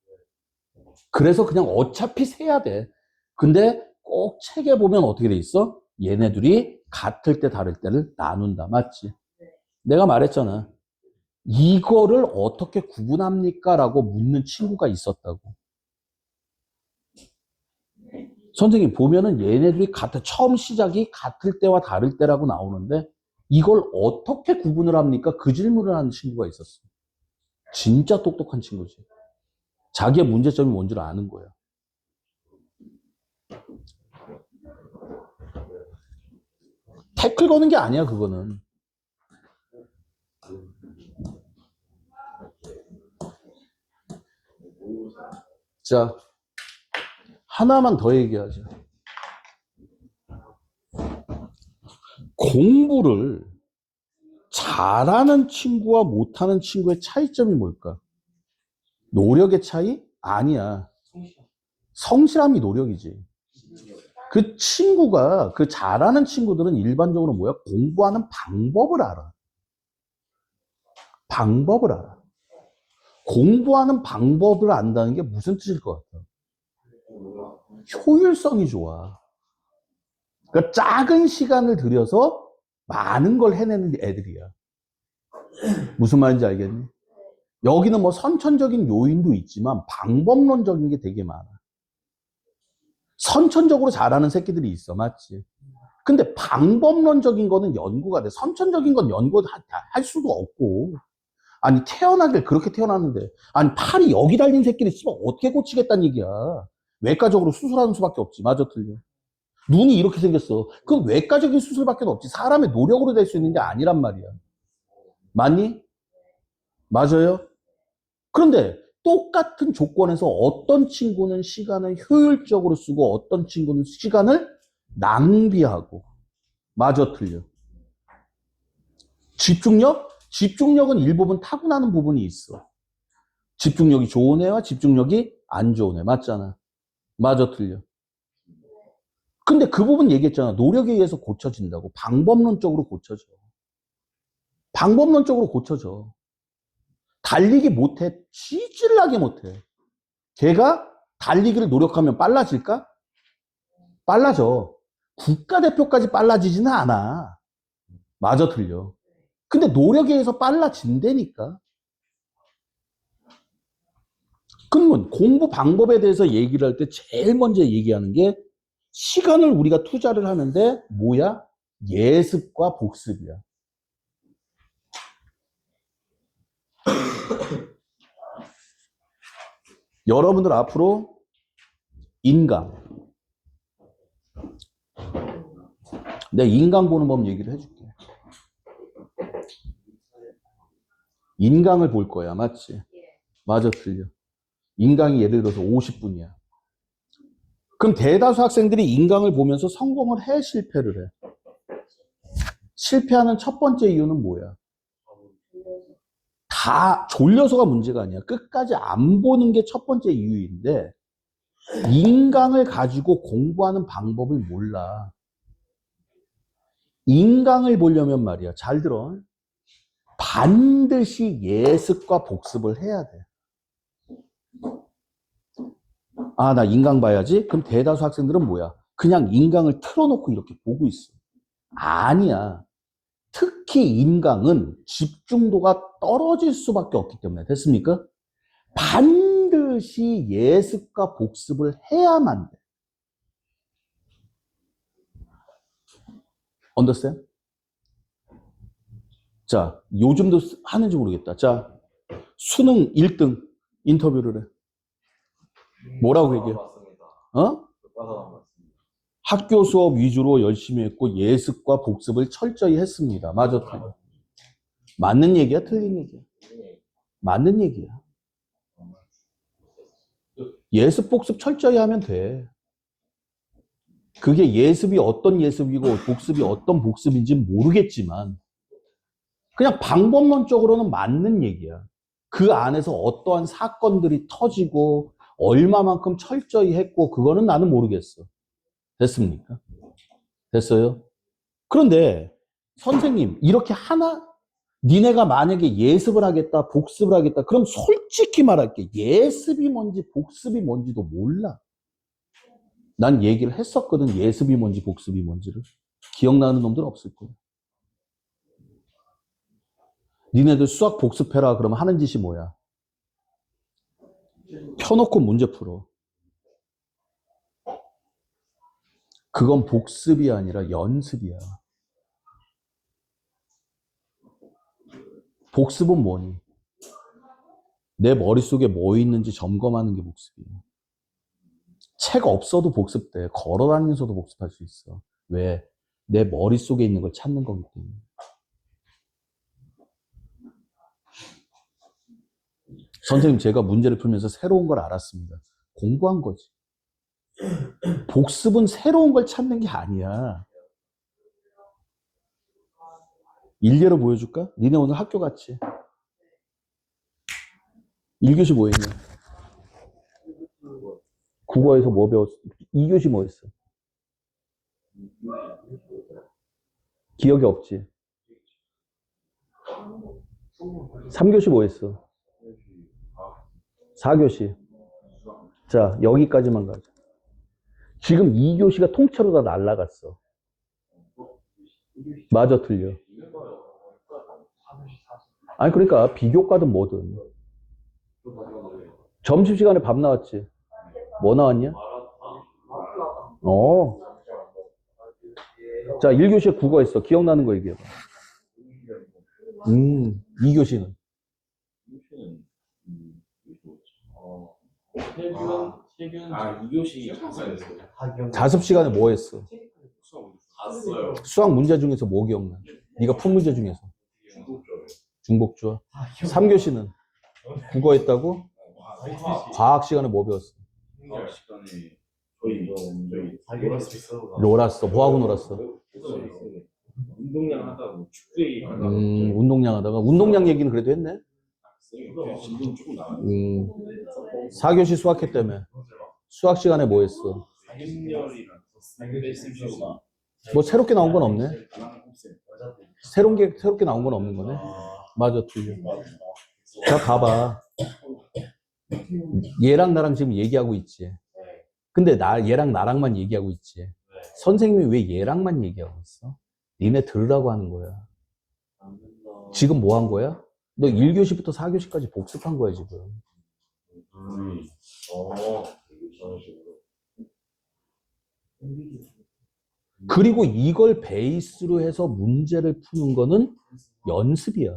그래서 그냥 어차피 세야 돼. 근데 꼭 책에 보면 어떻게 돼 있어? 얘네들이 같을 때 다를 때를 나눈다. 맞지? 내가 말했잖아. 이거를 어떻게 구분합니까? 라고 묻는 친구가 있었다고. 선생님 보면은 얘네들이 처음 시작이 같을 때와 다를 때라고 나오는데 이걸 어떻게 구분을 합니까? 그 질문을 하는 친구가 있었어. 진짜 똑똑한 친구지. 자기의 문제점이 뭔 줄 아는 거야. 태클 거는 게 아니야, 그거는. 자, 하나만 더 얘기하자. 공부를 잘하는 친구와 못하는 친구의 차이점이 뭘까? 노력의 차이? 아니야. 성실함이 노력이지. 그 친구가, 그 잘하는 친구들은 일반적으로 뭐야? 공부하는 방법을 알아. 방법을 알아. 공부하는 방법을 안다는 게 무슨 뜻일 것 같아? 효율성이 좋아. 그러니까 작은 시간을 들여서 많은 걸 해내는 애들이야. 무슨 말인지 알겠니? 여기는 뭐 선천적인 요인도 있지만 방법론적인 게 되게 많아. 선천적으로 잘하는 새끼들이 있어. 맞지? 근데 방법론적인 거는 연구가 돼. 선천적인 건 연구 할 수도 없고. 아니, 태어나길 그렇게 태어났는데. 아니, 팔이 여기 달린 새끼를 씨발 어떻게 고치겠다는 얘기야. 외과적으로 수술하는 수밖에 없지. 맞아, 틀려. 눈이 이렇게 생겼어. 그건 외과적인 수술밖에 없지. 사람의 노력으로 될 수 있는 게 아니란 말이야. 맞니? 맞아요? 그런데 똑같은 조건에서 어떤 친구는 시간을 효율적으로 쓰고 어떤 친구는 시간을 낭비하고. 맞아, 틀려. 집중력? 집중력은 일부분 타고나는 부분이 있어. 집중력이 좋은 애와 집중력이 안 좋은 애. 맞잖아. 맞아, 틀려. 근데 그 부분 얘기했잖아. 노력에 의해서 고쳐진다고. 방법론적으로 고쳐져. 방법론적으로 고쳐져. 달리기 못해. 찌질나게 못해. 걔가 달리기를 노력하면 빨라질까? 빨라져. 국가대표까지 빨라지지는 않아. 맞아, 틀려. 근데 노력에 의해서 빨라진다니까. 그러면 공부 방법에 대해서 얘기를 할 때 제일 먼저 얘기하는 게 시간을 우리가 투자를 하는데 뭐야? 예습과 복습이야. 여러분들 앞으로 인강. 내가 인강 보는 법 얘기를 해줄게. 인강을 볼 거야. 맞지? 맞아, 틀려. 인강이 예를 들어서 50분이야. 그럼 대다수 학생들이 인강을 보면서 성공을 해, 실패를 해? 실패하는 첫 번째 이유는 뭐야? 다 졸려서가 문제가 아니야. 끝까지 안 보는 게 첫 번째 이유인데 인강을 가지고 공부하는 방법을 몰라. 인강을 보려면 말이야. 잘 들어. 반드시 예습과 복습을 해야 돼. 아, 나 인강 봐야지? 그럼 대다수 학생들은 뭐야? 그냥 인강을 틀어놓고 이렇게 보고 있어. 아니야. 특히 인강은 집중도가 떨어질 수밖에 없기 때문에. 됐습니까? 반드시 예습과 복습을 해야만 돼. understand? 자, 요즘도 하는지 모르겠다. 자, 수능 1등 인터뷰를 해. 뭐라고 얘기해? 어? 학교 수업 위주로 열심히 했고 예습과 복습을 철저히 했습니다. 맞아, 틀려. 맞는 얘기야, 틀린 얘기야? 맞는 얘기야. 예습, 복습 철저히 하면 돼. 그게 예습이 어떤 예습이고 복습이 어떤 복습인지 모르겠지만 그냥 방법론적으로는 맞는 얘기야. 그 안에서 어떠한 사건들이 터지고 얼마만큼 철저히 했고 그거는 나는 모르겠어. 됐습니까? 됐어요? 그런데 선생님 이렇게 하나? 니네가 만약에 예습을 하겠다, 복습을 하겠다. 그럼 솔직히 말할게. 예습이 뭔지 복습이 뭔지도 몰라. 난 얘기를 했었거든. 예습이 뭔지 복습이 뭔지를. 기억나는 놈들 없을 거야. 니네들 수학 복습해라 그러면 하는 짓이 뭐야? 펴놓고 문제 풀어. 그건 복습이 아니라 연습이야. 복습은 뭐니? 내 머릿속에 뭐 있는지 점검하는 게 복습이야. 책 없어도 복습돼. 걸어다니면서도 복습할 수 있어. 왜? 내 머릿속에 있는 걸 찾는 거기 때문에. 선생님, 제가 문제를 풀면서 새로운 걸 알았습니다. 공부한 거지. 복습은 새로운 걸 찾는 게 아니야. 일례로 보여줄까? 니네 오늘 학교 갔지? 1교시 뭐 했냐? 국어에서 뭐 배웠어? 2교시 뭐 했어? 기억이 없지? 3교시 뭐 했어? 4교시. 자, 여기까지만 가자. 지금 2교시가 통째로 다 날라갔어. 맞아, 틀려. 아니, 그러니까 비교과든 뭐든. 점심시간에 밥 나왔지? 뭐 나왔냐? 어. 자, 1교시에 국어 했어. 기억나는 거 얘기해봐. 2교시는? 세균 2교시 자습 시간에 뭐 했어? 봤어요. 수학 문제 중에서 뭐 기억나? 네가 푼 문제 중에서. 중복주어. 3교시는? 국어 했다고? 과학 시간에 뭐 배웠어? 시간에 저희 놀았어. 뭐 하고 놀았어? 운동량 하다가 축구에 운동량 하다가. 운동량 얘기는 그래도 했네? 진도는 조금 나아요. 4교시 수학 했다며. 수학 시간에 뭐 했어? 사균열이랑 SMC가 뭐 새롭게 나온 건 없네? 새롭게 나온 건 없는 거네? 맞아, 틀려. 자, 봐봐. 얘랑 나랑 지금 얘기하고 있지. 근데 얘랑 나랑만 얘기하고 있지. 선생님이 왜 얘랑만 얘기하고 있어? 니네 들으라고 하는 거야. 지금 뭐 한 거야? 너 1교시부터 4교시까지 복습한 거야, 지금. 그리고 이걸 베이스로 해서 문제를 푸는 거는 연습이야.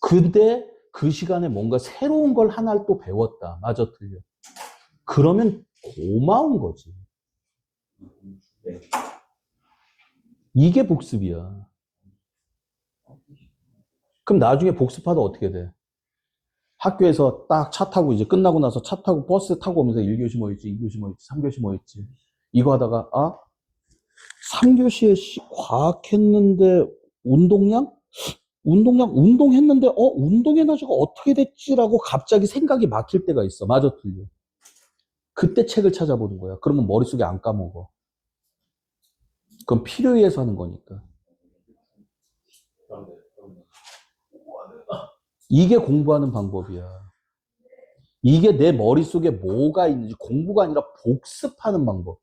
근데 그 시간에 뭔가 새로운 걸 하나를 또 배웠다. 맞아, 틀려. 그러면 고마운 거지. 이게 복습이야. 그럼 나중에 복습하다 어떻게 돼? 학교에서 딱 차 타고 이제 끝나고 나서 차 타고 버스 타고 오면서 1교시 뭐 있지, 2교시 뭐 있지, 3교시 뭐 있지. 이거 하다가, 3교시에 과학 했는데 운동량? 운동했는데, 운동 에너지가 어떻게 됐지라고 갑자기 생각이 막힐 때가 있어. 맞아, 틀려. 그때 책을 찾아보는 거야. 그러면 머릿속에 안 까먹어. 그건 필요에 의해서 하는 거니까. 이게 공부하는 방법이야. 이게 내 머릿속에 뭐가 있는지 공부가 아니라 복습하는 방법.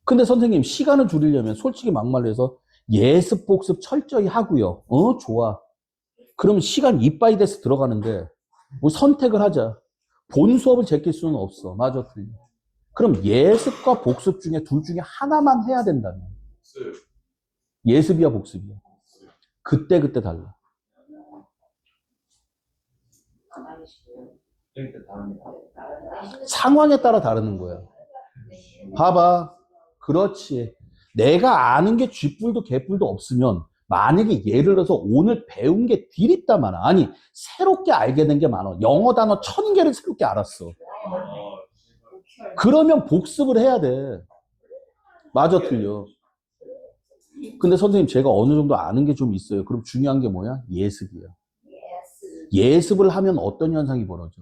근데 선생님, 시간을 줄이려면 솔직히 막말로 해서 예습, 복습 철저히 하고요. 좋아. 그러면 시간 이빠이 돼서 들어가는데 뭐 선택을 하자. 본 수업을 제낄 수는 없어. 맞아, 틀려. 그럼 예습과 복습 중에 둘 중에 하나만 해야 된다면. 예습이야, 복습이야. 그때 달라. 상황에 따라 다르는 거야. 봐봐. 그렇지. 내가 아는 게 쥐뿔도 개뿔도 없으면 만약에 예를 들어서 오늘 배운 게 딜있다 많아. 아니, 새롭게 알게 된 게 많아. 영어 단어 1000개를 새롭게 알았어. 그러면 복습을 해야 돼. 맞아, 틀려. 근데 선생님, 제가 어느 정도 아는 게 좀 있어요. 그럼 중요한 게 뭐야? 예습이야. 예습을 하면 어떤 현상이 벌어져?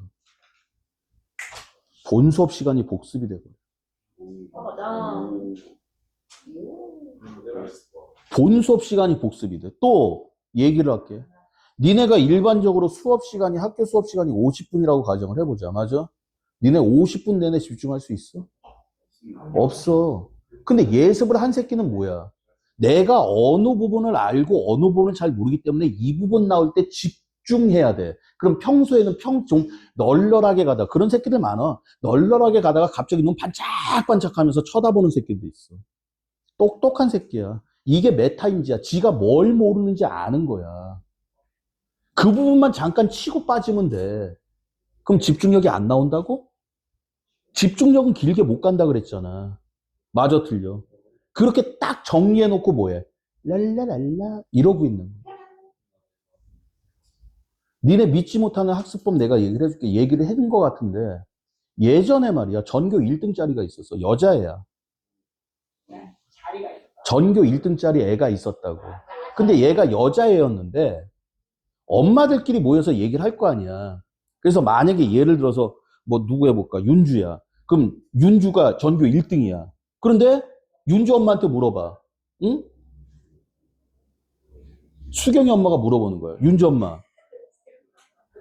본 수업 시간이 복습이 되고. 본 수업 시간이 복습이 돼. 또 얘기를 할게. 니네가 일반적으로 학교 수업 시간이 50분이라고 가정을 해보자. 맞아? 니네 50분 내내 집중할 수 있어? 없어. 근데 예습을 한 새끼는 뭐야? 내가 어느 부분을 알고 어느 부분을 잘 모르기 때문에 이 부분 나올 때 집중해야 돼. 그럼 평소에는 좀 널널하게 가다. 그런 새끼들 많아. 널널하게 가다가 갑자기 눈 반짝반짝 하면서 쳐다보는 새끼도 있어. 똑똑한 새끼야. 이게 메타인지야. 지가 뭘 모르는지 아는 거야. 그 부분만 잠깐 치고 빠지면 돼. 그럼 집중력이 안 나온다고? 집중력은 길게 못 간다 그랬잖아. 맞아, 틀려. 그렇게 딱 정리해놓고 뭐해? 랄라랄라 이러고 있는 거야. 니네 믿지 못하는 학습법 내가 얘기를 해줄게. 얘기를 해준 것 같은데 예전에 말이야 전교 1등짜리가 있었어. 여자애야. 전교 1등짜리 애가 있었다고. 근데 얘가 여자애였는데 엄마들끼리 모여서 얘기를 할 거 아니야. 그래서 만약에 예를 들어서 뭐 누구 해볼까? 윤주야. 그럼 윤주가 전교 1등이야. 그런데 윤주 엄마한테 물어봐. 응? 수경이 엄마가 물어보는 거야. 윤주 엄마.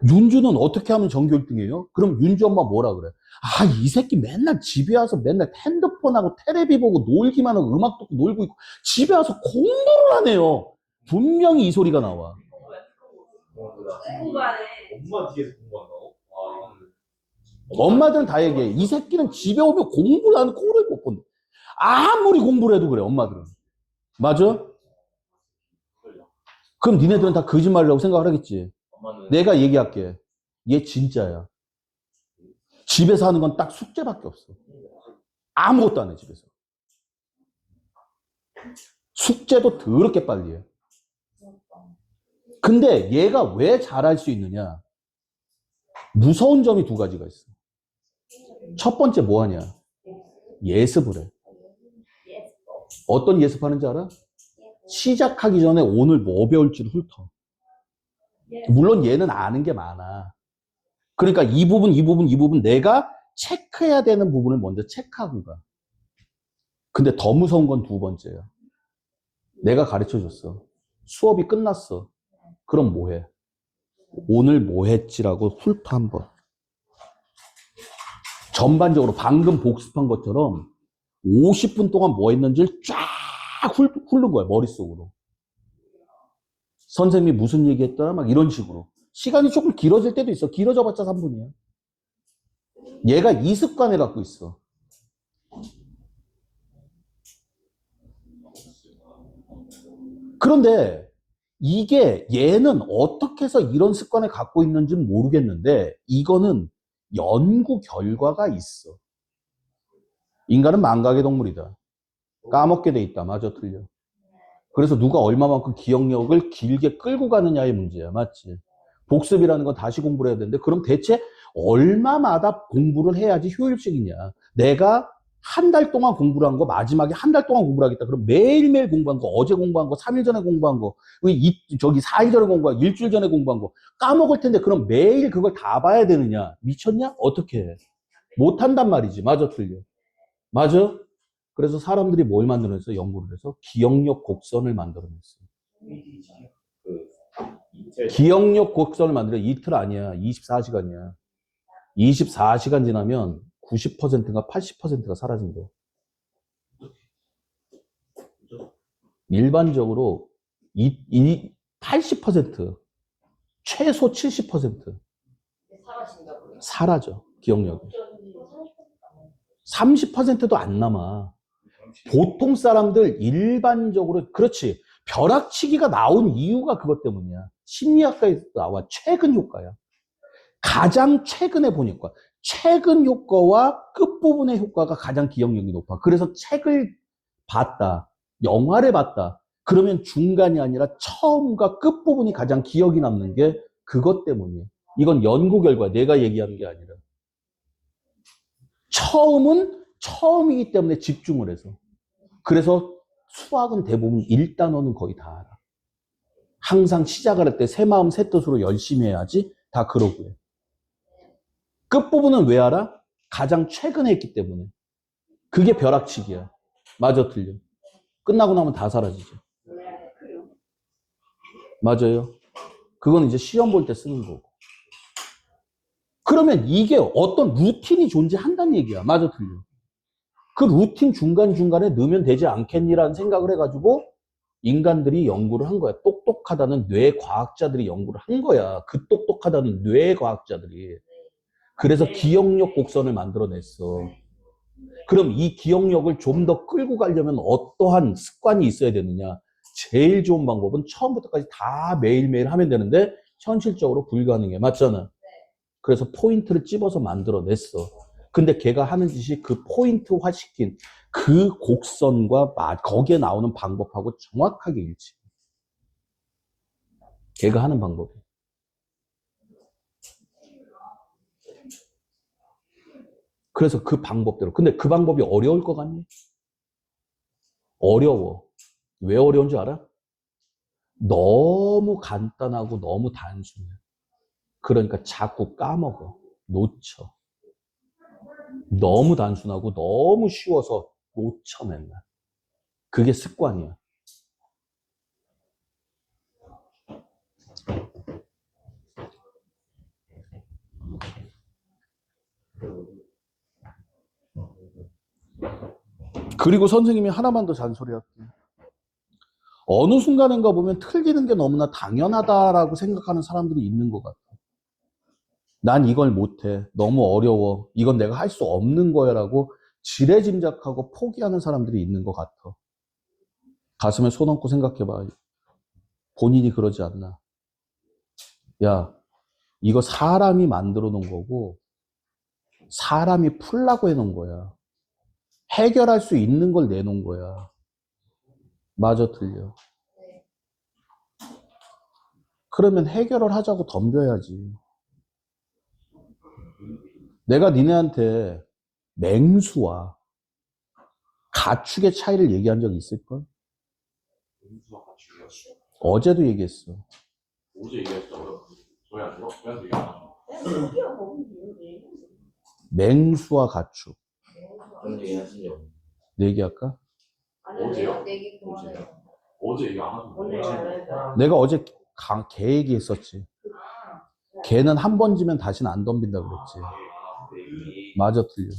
윤주는 어떻게 하면 전교 1등이에요? 그럼 윤주 엄마 뭐라 그래? 이 새끼 맨날 집에 와서 맨날 핸드폰하고 테레비 보고 놀기만 하고 음악 듣고 놀고 있고 집에 와서 공부를 하네요. 분명히 이 소리가 나와. 공부하네. 엄마 뒤에서 공부한다고? 엄마들은 다 얘기해. 이 새끼는 집에 오면 공부를 하는 꼴을 못 본다. 아무리 공부를 해도 그래, 엄마들은. 맞아? 그럼 니네들은 다 거짓말이라고 생각을 하겠지. 엄마는 내가 얘기할게. 얘 진짜야. 집에서 하는 건 딱 숙제밖에 없어. 아무것도 안 해, 집에서. 숙제도 더럽게 빨리 해. 근데 얘가 왜 잘할 수 있느냐? 무서운 점이 두 가지가 있어. 첫 번째 뭐 하냐? 예습을 해. 어떤 예습하는지 알아? 시작하기 전에 오늘 뭐 배울지를 훑어. 물론 얘는 아는 게 많아. 그러니까 이 부분 내가 체크해야 되는 부분을 먼저 체크하고 가. 근데 더 무서운 건 두 번째야. 내가 가르쳐 줬어. 수업이 끝났어. 그럼 뭐 해? 오늘 뭐 했지라고 훑어 한번. 전반적으로 방금 복습한 것처럼 50분 동안 뭐 했는지를 쫙 훑는 거야, 머릿속으로. 선생님이 무슨 얘기 했더라? 막 이런 식으로. 시간이 조금 길어질 때도 있어. 길어져봤자 3분이야. 얘가 이 습관을 갖고 있어. 그런데 이게 얘는 어떻게 해서 이런 습관을 갖고 있는지는 모르겠는데 이거는 연구 결과가 있어. 인간은 망각의 동물이다. 까먹게 돼 있다. 맞아, 틀려. 그래서 누가 얼마만큼 기억력을 길게 끌고 가느냐의 문제야. 맞지? 복습이라는 건 다시 공부를 해야 되는데 그럼 대체 얼마마다 공부를 해야지 효율적이냐? 내가 한 달 동안 공부를 한 거, 마지막에 한 달 동안 공부를 하겠다. 그럼 매일매일 공부한 거, 어제 공부한 거, 3일 전에 공부한 거, 저기 4일 전에 공부한 거, 일주일 전에 공부한 거 까먹을 텐데 그럼 매일 그걸 다 봐야 되느냐? 미쳤냐? 어떻게 해? 못한단 말이지. 맞아, 틀려. 맞아? 그래서 사람들이 뭘 만들어냈어? 연구를 해서 기억력 곡선을 만들어냈어. 그 이틀 기억력 곡선을 만들어 이틀 아니야. 24시간이야. 24시간 지나면 90%가 80%가 사라진다. 일반적으로 80% 최소 70% 사라져. 기억력이. 30%도 안 남아. 보통 사람들 일반적으로 그렇지. 벼락치기가 나온 이유가 그것 때문이야. 심리학과에서 나와. 최근 효과야. 가장 최근에 보니까 최근 효과와 끝부분의 효과가 가장 기억력이 높아. 그래서 책을 봤다. 영화를 봤다. 그러면 중간이 아니라 처음과 끝부분이 가장 기억이 남는 게 그것 때문이에요. 이건 연구 결과 내가 얘기하는 게 아니라. 처음은 처음이기 때문에 집중을 해서. 그래서 수학은 대부분 1단원은 거의 다 알아. 항상 시작을 할 때 새 마음 새 뜻으로 열심히 해야지 다 그러고 해. 끝부분은 왜 알아? 가장 최근에 했기 때문에. 그게 벼락치기야. 맞아, 틀려. 끝나고 나면 다 사라지죠. 맞아요. 그건 이제 시험 볼 때 쓰는 거고. 그러면 이게 어떤 루틴이 존재한다는 얘기야. 맞아, 틀려. 그 루틴 중간중간에 넣으면 되지 않겠니라는 생각을 해가지고 인간들이 연구를 한 거야. 똑똑하다는 뇌과학자들이 연구를 한 거야. 그 똑똑하다는 뇌과학자들이. 그래서 기억력 곡선을 만들어냈어. 그럼 이 기억력을 좀 더 끌고 가려면 어떠한 습관이 있어야 되느냐? 제일 좋은 방법은 처음부터까지 다 매일매일 하면 되는데 현실적으로 불가능해. 맞잖아. 그래서 포인트를 찝어서 만들어냈어. 근데 걔가 하는 짓이 그 포인트화 시킨 그 곡선과 거기에 나오는 방법하고 정확하게 일치해. 걔가 하는 방법이. 그래서 그 방법대로. 근데 그 방법이 어려울 것 같니? 어려워. 왜 어려운 줄 알아? 너무 간단하고 너무 단순해. 그러니까 자꾸 까먹어. 놓쳐. 너무 단순하고 너무 쉬워서 놓쳐 맨날. 그게 습관이야. 그리고 선생님이 하나만 더 잔소리할게. 어느 순간인가 보면 틀리는 게 너무나 당연하다라고 생각하는 사람들이 있는 것 같아. 난 이걸 못해. 너무 어려워. 이건 내가 할 수 없는 거야라고 지레짐작하고 포기하는 사람들이 있는 것 같아. 가슴에 손 얹고 생각해봐. 본인이 그러지 않나. 야, 이거 사람이 만들어 놓은 거고 사람이 풀라고 해놓은 거야. 해결할 수 있는 걸 내놓은 거야. 맞아, 틀려. 그러면 해결을 하자고 덤벼야지. 내가 니네한테 맹수와 가축의 차이를 얘기한 적 있을걸? 맹수와 가축이요? 어제도 얘기했어. 어제 얘기했어요. 저희한테요? 저희한테 얘기 안 하죠. 맹수와 가축. 그런 얘기 하시죠. 얘기할까? 어제요? 내기 그만해요. 어제 얘기 안 하죠. 내가 어제 개 얘기했었지. 개는 한 번 지면 다시는 안 덤빈다 그랬지. 맞아, 틀려.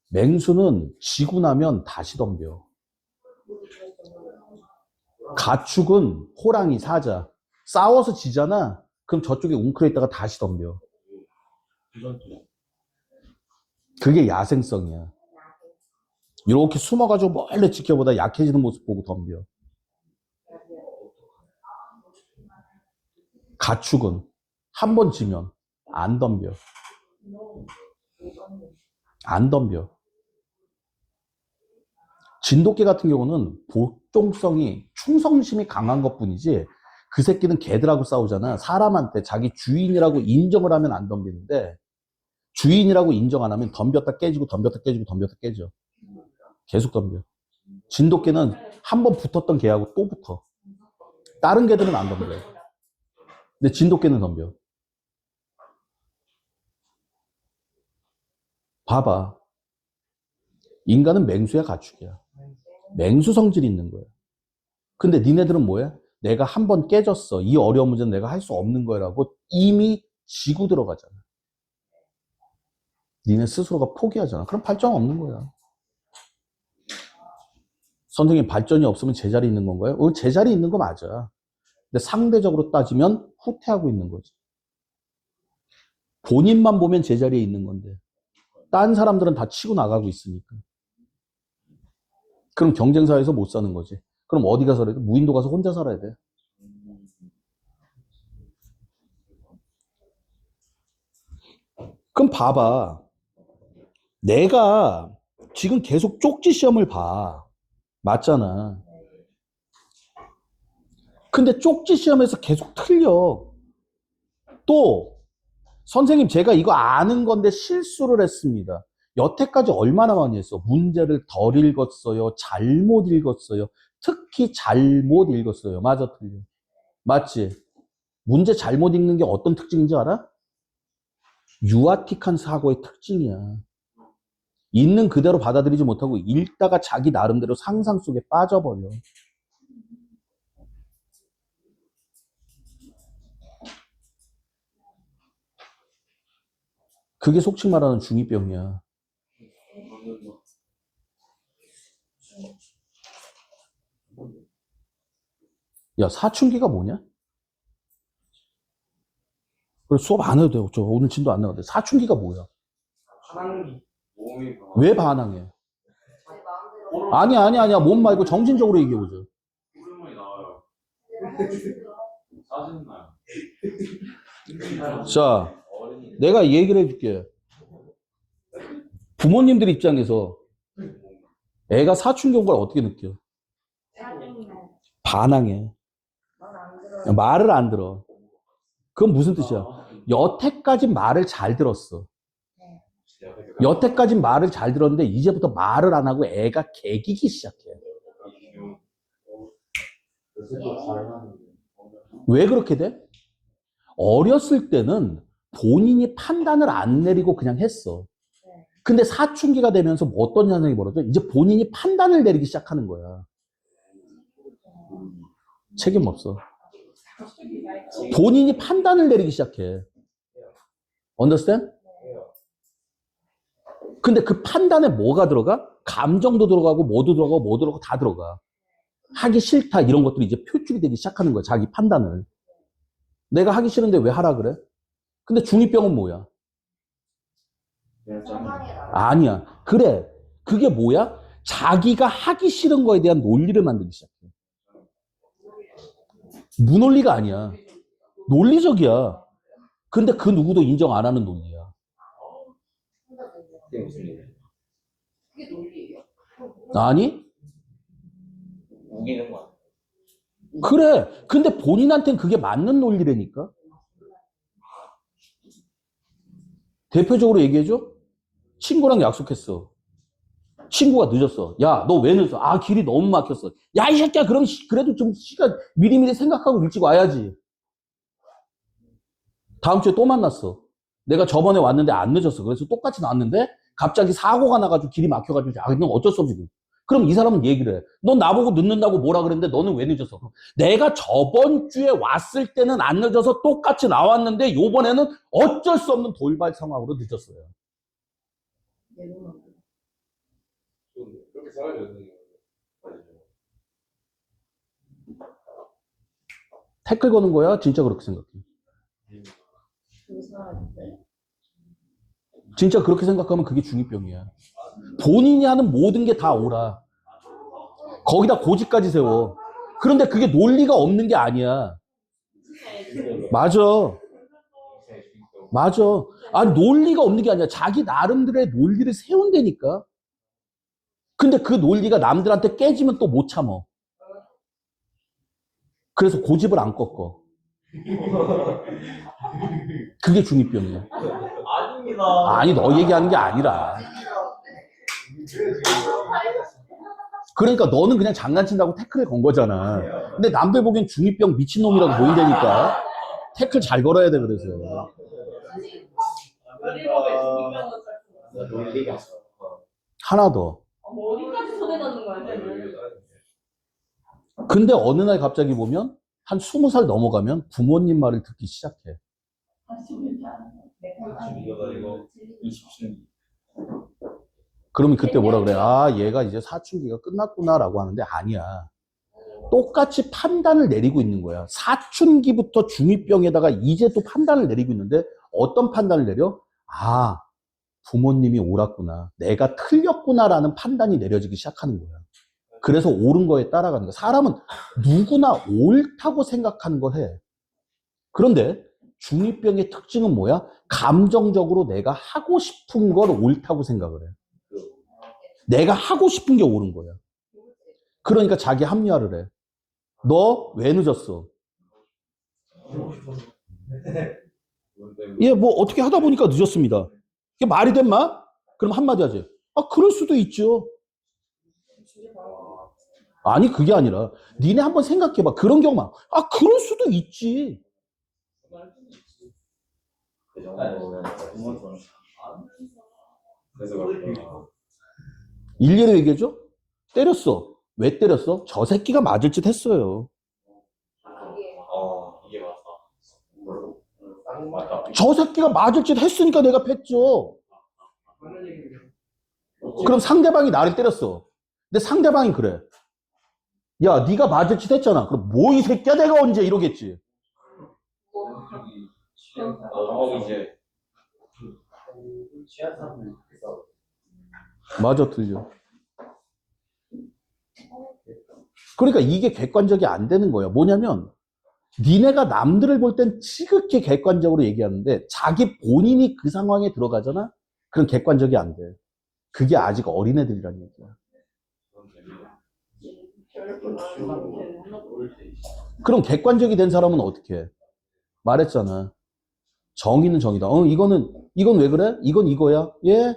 맹수는 지고 나면 다시 덤벼. 가축은 호랑이, 사자. 싸워서 지잖아? 그럼 저쪽에 웅크려 있다가 다시 덤벼. 그게 야생성이야. 이렇게 숨어가지고 몰래 지켜보다 약해지는 모습 보고 덤벼. 가축은 한 번 지면 안 덤벼. 안 덤벼. 진돗개 같은 경우는 복종성이, 충성심이 강한 것 뿐이지, 그 새끼는 개들하고 싸우잖아. 사람한테 자기 주인이라고 인정을 하면 안 덤비는데, 주인이라고 인정 안 하면 덤볐다 깨지고 덤볐다 깨지고 덤볐다 깨져. 계속 덤벼. 진돗개는 한 번 붙었던 개하고 또 붙어. 다른 개들은 안 덤벼. 근데 진돗개는 덤벼. 봐봐. 인간은 맹수야, 가축이야. 맹수 성질이 있는 거야. 근데 니네들은 뭐야? 내가 한 번 깨졌어. 이 어려운 문제는 내가 할 수 없는 거라고 이미 지고 들어가잖아. 니네 스스로가 포기하잖아. 그럼 발전 없는 거야. 선생님, 발전이 없으면 제자리 있는 건가요? 제자리 있는 거 맞아. 근데 상대적으로 따지면 후퇴하고 있는 거지. 본인만 보면 제자리에 있는 건데 딴 사람들은 다 치고 나가고 있으니까. 그럼 경쟁사회에서 못 사는 거지. 그럼 어디 가서 살아야 돼? 무인도 가서 혼자 살아야 돼. 그럼 봐봐. 내가 지금 계속 쪽지 시험을 봐. 맞잖아. 근데 쪽지 시험에서 계속 틀려. 또 선생님, 제가 이거 아는 건데 실수를 했습니다. 여태까지 얼마나 많이 했어? 문제를 덜 읽었어요? 잘못 읽었어요? 특히 잘못 읽었어요. 맞아, 틀려? 맞지? 문제 잘못 읽는 게 어떤 특징인지 알아? 유아틱한 사고의 특징이야. 있는 그대로 받아들이지 못하고 읽다가 자기 나름대로 상상 속에 빠져버려. 그게 속칭 말하는 중2병이야. 야, 사춘기가 뭐냐? 그래, 수업 안 해도 돼요. 저 오늘 진도 안 나가도 돼. 사춘기가 뭐야? 반항기. 몸이 왜 반항해? 내 마음대로 아니야. 몸 말고 정신적으로 얘기해보자. 오랜만에 나와요. 짜증나요. 자, 내가 얘기를 해줄게. 부모님들 입장에서 애가 사춘기 온 걸 어떻게 느껴? 반항해. 말을 안 들어. 그건 무슨 뜻이야? 여태까지 말을 잘 들었어. 여태까지 말을 잘 들었는데 이제부터 말을 안 하고 애가 개기기 시작해. 왜 그렇게 돼? 어렸을 때는 본인이 판단을 안 내리고 그냥 했어. 근데 사춘기가 되면서 뭐 어떤 현상이 벌어져? 이제 본인이 판단을 내리기 시작하는 거야. 책임 없어. 본인이 판단을 내리기 시작해. Understand? 근데 그 판단에 뭐가 들어가? 감정도 들어가고 뭐도 들어가고 뭐 들어가고 다 들어가. 하기 싫다 이런 것들이 이제 표출이 되기 시작하는 거야. 자기 판단을. 내가 하기 싫은데 왜 하라 그래? 근데 중2병은 뭐야? 정상에 나와. 아니야. 그래. 그게 뭐야? 자기가 하기 싫은 거에 대한 논리를 만들기 시작해. 무논리가 아니야. 논리적이야. 근데 그 누구도 인정 안 하는 논리야. 그게 무슨 일이야? 그게 논리예요? 아니? 우기는 거 그래. 근데 본인한텐 그게 맞는 논리라니까. 대표적으로 얘기해줘. 친구랑 약속했어. 친구가 늦었어. 야, 너 왜 늦었어? 아, 길이 너무 막혔어. 야, 이 새끼야, 그럼 그래도 좀 시간 미리미리 생각하고 일찍 와야지. 다음 주에 또 만났어. 내가 저번에 왔는데 안 늦었어. 그래서 똑같이 나왔는데 갑자기 사고가 나가지고 길이 막혀가지고 아, 넌 어쩔 수 없지. 그럼 이 사람은 얘기를 해. 넌 나보고 늦는다고 뭐라 그랬는데 너는 왜 늦었어? 내가 저번 주에 왔을 때는 안 늦어서 똑같이 나왔는데 요번에는 어쩔 수 없는 돌발 상황으로 늦었어요. 그렇게 살아야 되는 거예요. 태클 거는 거야? 진짜 그렇게 생각해? 진짜 그렇게 생각하면 그게 중2병이야. 본인이 하는 모든 게 다 옳아. 거기다 고집까지 세워. 그런데 그게 논리가 없는 게 아니야. 맞아. 맞아. 아니, 논리가 없는 게 아니야. 자기 나름대로의 논리를 세운다니까. 근데 그 논리가 남들한테 깨지면 또 못 참어. 그래서 고집을 안 꺾어. 그게 중2병이야. 아닙니다. 아니, 너 얘기하는 게 아니라. 그러니까 너는 그냥 장난친다고 태클을 건 거잖아. 근데 남들 보기엔 중2병 미친놈이라고 보인다니까. 태클 잘 걸어야 돼, 그래서. 논리가 하나 더. 어디까지 손에 넣는 거야, 쟤는? 근데 어느 날 갑자기 보면 한 20살 넘어가면 부모님 말을 듣기 시작해. 이거 20층 그러면 그때 뭐라 그래? 아, 얘가 이제 사춘기가 끝났구나라고 하는데 아니야. 똑같이 판단을 내리고 있는 거야. 사춘기부터 중2병에다가 이제 또 판단을 내리고 있는데 어떤 판단을 내려? 아, 부모님이 옳았구나. 내가 틀렸구나라는 판단이 내려지기 시작하는 거야. 그래서 옳은 거에 따라가는 거야. 사람은 누구나 옳다고 생각하는 걸 해. 그런데 중2병의 특징은 뭐야? 감정적으로 내가 하고 싶은 걸 옳다고 생각을 해. 내가 하고 싶은 게 옳은 거야. 그러니까 자기 합리화를 해. 너 왜 늦었어? 예, 뭐 어떻게 하다 보니까 늦었습니다. 이게 말이 된 말? 그럼 한마디 하지. 아, 그럴 수도 있죠. 아니, 그게 아니라 니네 한번 생각해봐. 그런 경우만. 아, 그럴 수도 있지. 그 정도면 그래서 그렇구나. 일일이 얘기해줘? 때렸어. 왜 때렸어? 저 새끼가 맞을 짓 했어요. 이게 맞다. 딱 맞다. 저 새끼가 맞을 짓 했으니까 내가 팼죠. 그럼 상대방이 나를 때렸어. 근데 상대방이 그래. 야, 네가 맞을 짓 했잖아. 그럼 뭐 이 새끼야 내가 언제 이러겠지. 이제 맞아, 틀려. 그러니까 이게 객관적이 안 되는 거야. 뭐냐면 니네가 남들을 볼 땐 지극히 객관적으로 얘기하는데 자기 본인이 그 상황에 들어가잖아? 그럼 객관적이 안 돼. 그게 아직 어린애들이라는 얘기야. 그럼 객관적이 된 사람은 어떻게 해? 말했잖아. 정의는 정의다. 이건 왜 그래? 이건 이거야? 예?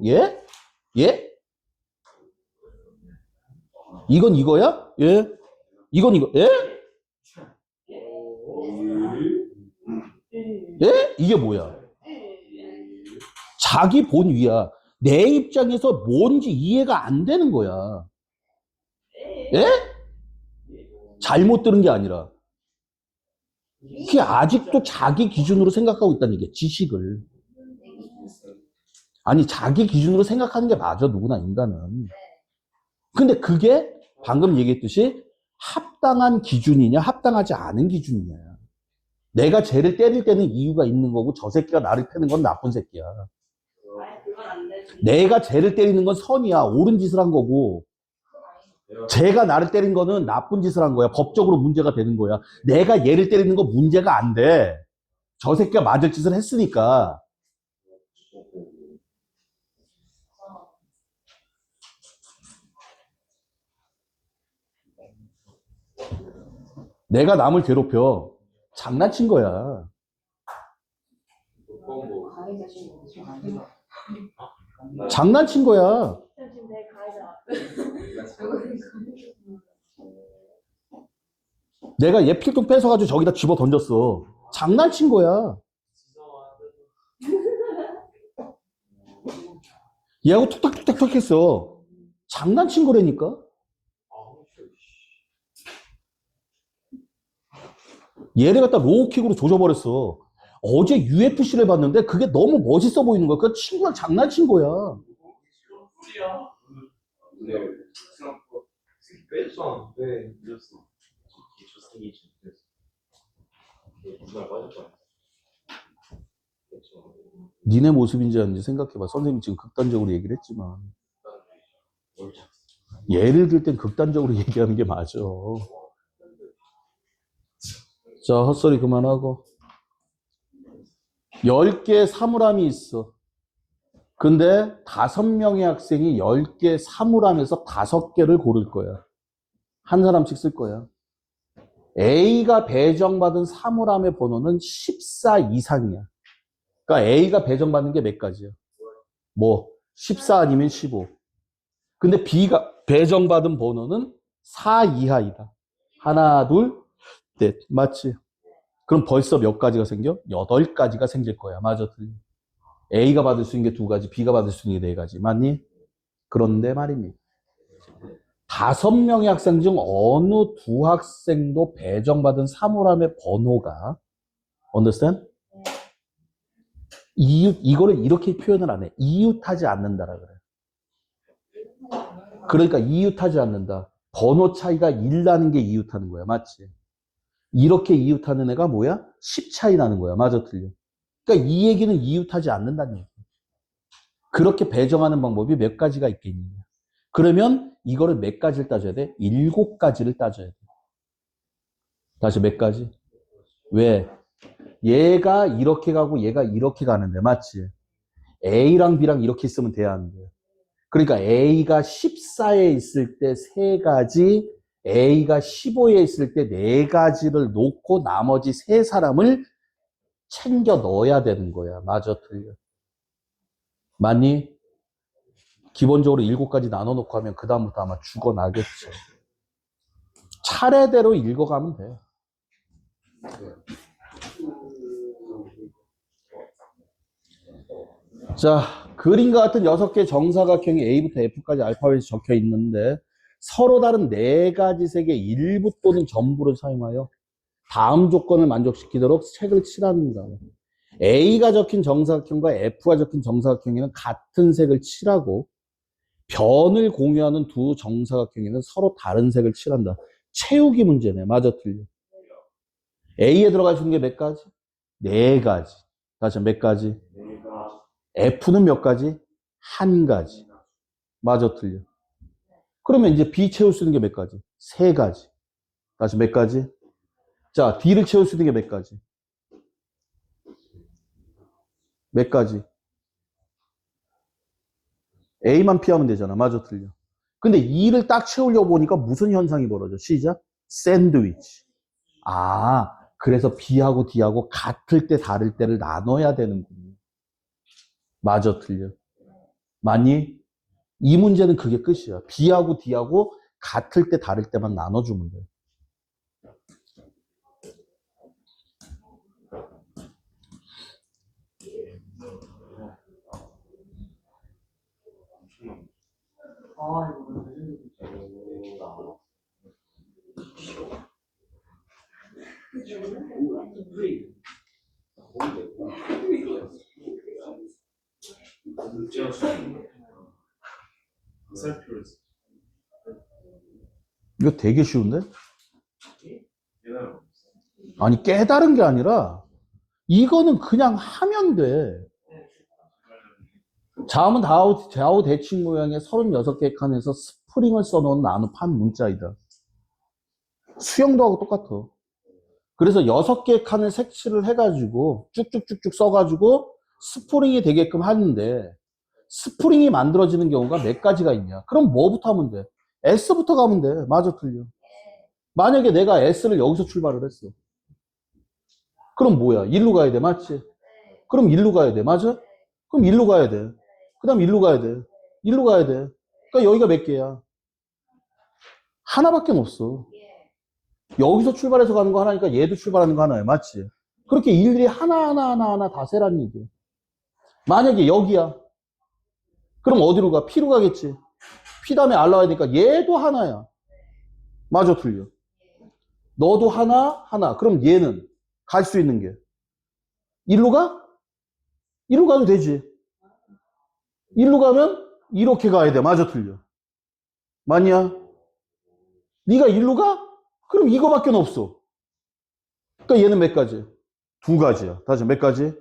예? 예? 이건 이거야? 예? 이건 이거, 예? 예? 이게 뭐야? 자기 본위야. 내 입장에서 뭔지 이해가 안 되는 거야. 예? 잘못 들은 게 아니라. 그게 아직도 자기 기준으로 생각하고 있다는 게 지식을. 아니, 자기 기준으로 생각하는 게 맞아, 누구나 인간은. 근데 그게 방금 얘기했듯이 합당한 기준이냐, 합당하지 않은 기준이냐. 내가 쟤를 때릴 때는 이유가 있는 거고 저 새끼가 나를 패는 건 나쁜 새끼야. 아니, 그건 안 되지. 내가 쟤를 때리는 건 선이야. 옳은 짓을 한 거고 쟤가 나를 때린 거는 나쁜 짓을 한 거야. 법적으로 문제가 되는 거야. 내가 얘를 때리는 거 문제가 안 돼. 저 새끼가 맞을 짓을 했으니까. 내가 남을 괴롭혀. 장난친 거야. 가해자 신고 지금 안 돼요. 장난친 거야. 지금 내 가해자. 내가 얘 필통 뺏어가지고 저기다 집어 던졌어. 장난친 거야. 얘하고 툭탁툭탁 했어. 장난친 거라니까. 얘를 갖다 로우킥으로 조져버렸어. 어제 UFC를 봤는데 그게 너무 멋있어 보이는 거야. 그 친구랑 장난친 거야. 근데 빼줬어. 왜 늦었어? 조승이 좀 늦었어. 정말 빠졌잖아. 그렇죠. 니네 모습인지 아닌지 생각해봐. 선생님이 지금 극단적으로 얘기를 했지만 예를 들 땐 극단적으로 얘기하는 게 맞아. 자, 헛소리 그만하고. 10개 사물함이 있어. 근데 5명의 학생이 10개 사물함에서 5개를 고를 거야. 한 사람씩 쓸 거야. A가 배정받은 사물함의 번호는 14 이상이야. 그러니까 A가 배정받는 게 몇 가지야? 뭐 14 아니면 15. 근데 B가 배정받은 번호는 4 이하이다. 하나, 둘, 넷. 맞지? 그럼 벌써 몇 가지가 생겨? 8가지가 생길 거야. 맞아, 틀려. A가 받을 수 있는 게 2가지, B가 받을 수 있는 게 4가지. 맞니? 그런데 말입니다. 5명의 학생 중 어느 두 학생도 배정받은 사물함의 번호가 understand? 이거를 이렇게 표현을 안 해. 이웃하지 않는다라 그래. 그러니까 이웃하지 않는다. 번호 차이가 1 나는 게 이웃하는 거야. 맞지? 이렇게 이웃하는 애가 뭐야? 10 차이 나는 거야. 맞아, 틀려. 그러니까 이 얘기는 이웃하지 않는다는 얘기야. 그렇게 배정하는 방법이 몇 가지가 있겠냐. 그러면 이거를 몇 가지를 따져야 돼? 7가지를 따져야 돼. 다시 몇 가지? 왜? 얘가 이렇게 가고 얘가 이렇게 가는데, 맞지? A랑 B랑 이렇게 있으면 돼야 하는데. 그러니까 A가 14에 있을 때 3가지, A가 15에 있을 때 4가지를 놓고 나머지 3사람을 챙겨 넣어야 되는 거야. 맞아, 틀려. 맞니? 기본적으로 7가지 나눠놓고 하면 그 다음부터 아마 죽어나겠죠. 차례대로 읽어가면 돼. 자, 그림과 같은 6개의 정사각형이 A부터 F까지 알파벳이 적혀 있는데 서로 다른 4가지 색의 일부 또는 전부를 사용하여 다음 조건을 만족시키도록 색을 칠합니다. A가 적힌 정사각형과 F가 적힌 정사각형에는 같은 색을 칠하고 변을 공유하는 두 정사각형에는 서로 다른 색을 칠한다. 채우기 문제네. 맞아, 틀려. A에 들어갈 수 있는 게 몇 가지? 4가지. 다시 몇 가지? F는 몇 가지? 1가지. 맞아, 틀려. 그러면 이제 B 채울 수 있는 게 몇 가지? 3가지. 다시 몇 가지? 자, D를 채울 수 있는 게 몇 가지? 몇 가지? A만 피하면 되잖아. 맞아, 틀려. 근데 E를 딱 채우려고 보니까 무슨 현상이 벌어져? 시작. 샌드위치. 아, 그래서 B하고 D하고 같을 때 다를 때를 나눠야 되는군요. 맞아, 틀려. 맞니? 이 문제는 그게 끝이야. B하고 D하고 같을 때 다를 때만 나눠주면 돼. 이거 되게 쉬운데? 아니, 깨달은 게 아니라, 이거는 그냥 하면 돼. 자음은 좌우 대칭 모양의 36개 칸에서 스프링을 써놓은 나눗판 문자이다. 수영도 하고 똑같아. 그래서 6개 칸을 색칠을 해가지고 쭉쭉쭉쭉 써가지고 스프링이 되게끔 하는데 스프링이 만들어지는 경우가 몇 가지가 있냐? 그럼 뭐부터 하면 돼? S부터 가면 돼. 맞아, 틀려. 만약에 내가 S를 여기서 출발을 했어. 그럼 뭐야? 일로 가야 돼. 맞지? 그럼 일로 가야 돼. 맞아? 그럼 일로 가야 돼. 그 다음 일로 가야 돼. 일로 가야 돼. 그러니까 여기가 몇 개야? 하나밖에 없어. 여기서 출발해서 가는 거 하나니까 얘도 출발하는 거 하나야. 맞지? 그렇게 일일이 하나 다 세란 얘기야. 만약에 여기야. 그럼 어디로 가? P로 가겠지. P 다음에 R 나와야 되니까 얘도 하나야. 맞아, 틀려. 너도 하나. 그럼 얘는 갈 수 있는 게 일로 가? 일로 가도 되지. 일로 가면 이렇게 가야 돼. 맞아, 틀려. 맞냐? 네가 일로 가? 그럼 이거밖에 없어. 그러니까 얘는 몇 가지? 2가지야. 다시 몇 가지?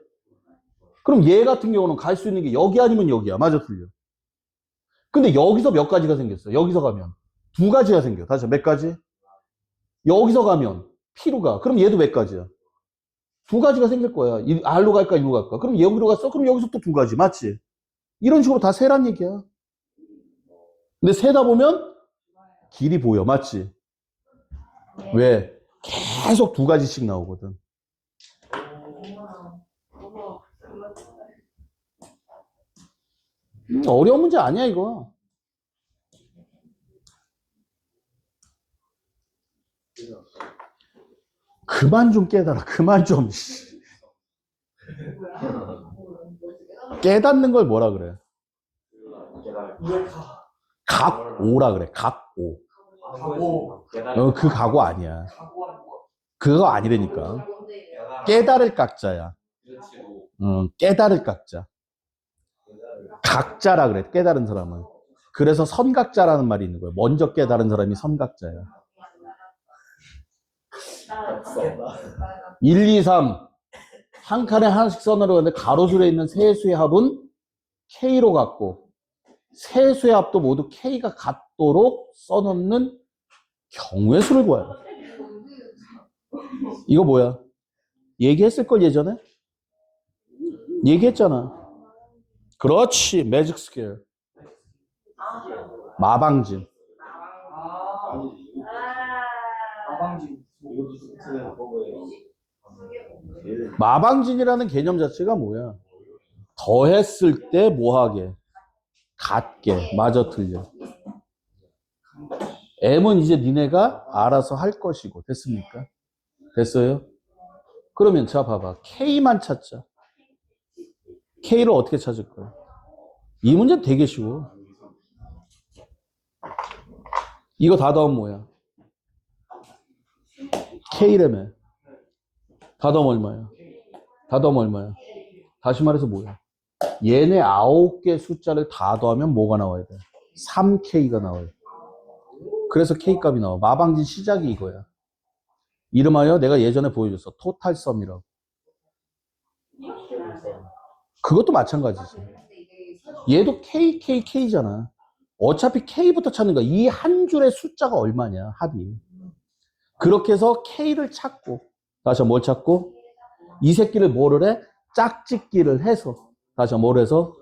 그럼 얘 같은 경우는 갈 수 있는 게 여기 아니면 여기야. 맞아, 틀려. 근데 여기서 몇 가지가 생겼어. 여기서 가면 2가지가 생겨. 다시 몇 가지? 여기서 가면 P로 가. 그럼 얘도 몇 가지야? 2가지가 생길 거야. R로 갈까, 일로 갈까? 그럼 여기로 갔어? 그럼 여기서 또 2가지. 맞지? 이런 식으로 다 세란 얘기야. 근데 세다 보면 길이 보여. 맞지? 왜? 계속 2가지씩 나오거든. 어려운 문제 아니야, 이거. 그만 좀 깨달아. 그만 좀. 깨닫는 걸 뭐라 그래? 각오라 그래. 각오. 그 각오 아니야. 그거 아니라니까. 깨달을 각자야. 깨달을 각자. 각자라 그래. 깨달은 사람은. 그래서 선각자라는 말이 있는 거예요. 먼저 깨달은 사람이 선각자야. 1, 2, 3. 한 칸에 하나씩 써놓으려는데 가로줄에 있는 세 수의 합은 K로 같고 세 수의 합도 모두 K가 같도록 써놓는 경우의 수를 구해요. 이거 뭐야? 얘기했을 걸 예전에? 얘기했잖아. 그렇지. 매직 스퀘어. 마방진. 마방진이라는 개념 자체가 뭐야? 더했을 때 뭐하게? 같게. 맞아, 틀려. M은 이제 니네가 알아서 할 것이고. 됐습니까? 됐어요? 그러면 자 봐봐. K만 찾자. K를 어떻게 찾을 거야? 이 문제는 되게 쉬워. 이거 다 더하면 뭐야? K라며. 다 더하면 얼마야? 다 더하면 얼마야? 다시 말해서 뭐야? 얘네 9개 숫자를 다 더하면 뭐가 나와야 돼? 3K가 나와요. 그래서 K값이 나와. 마방진 시작이 이거야. 이름하여 내가 예전에 보여줬어. 토탈 썸이라고. 그것도 마찬가지지. 얘도 KKK잖아. 어차피 K부터 찾는 거야. 이 한 줄의 숫자가 얼마냐, 합이. 그렇게 해서 K를 찾고, 다시 뭘 찾고? 이 새끼를 뭐를 해? 짝짓기를 해서, 다시 뭘 해서?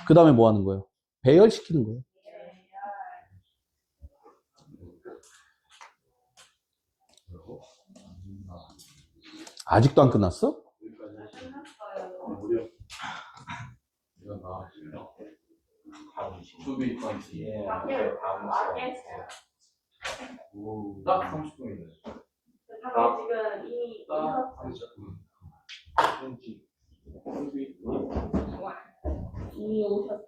그 다음에 뭐 하는 거예요? 배열시키는 거예요. 아직도 안 끝났어? 딱 30분이네. 다들 지금 이미 이미 오셨어요.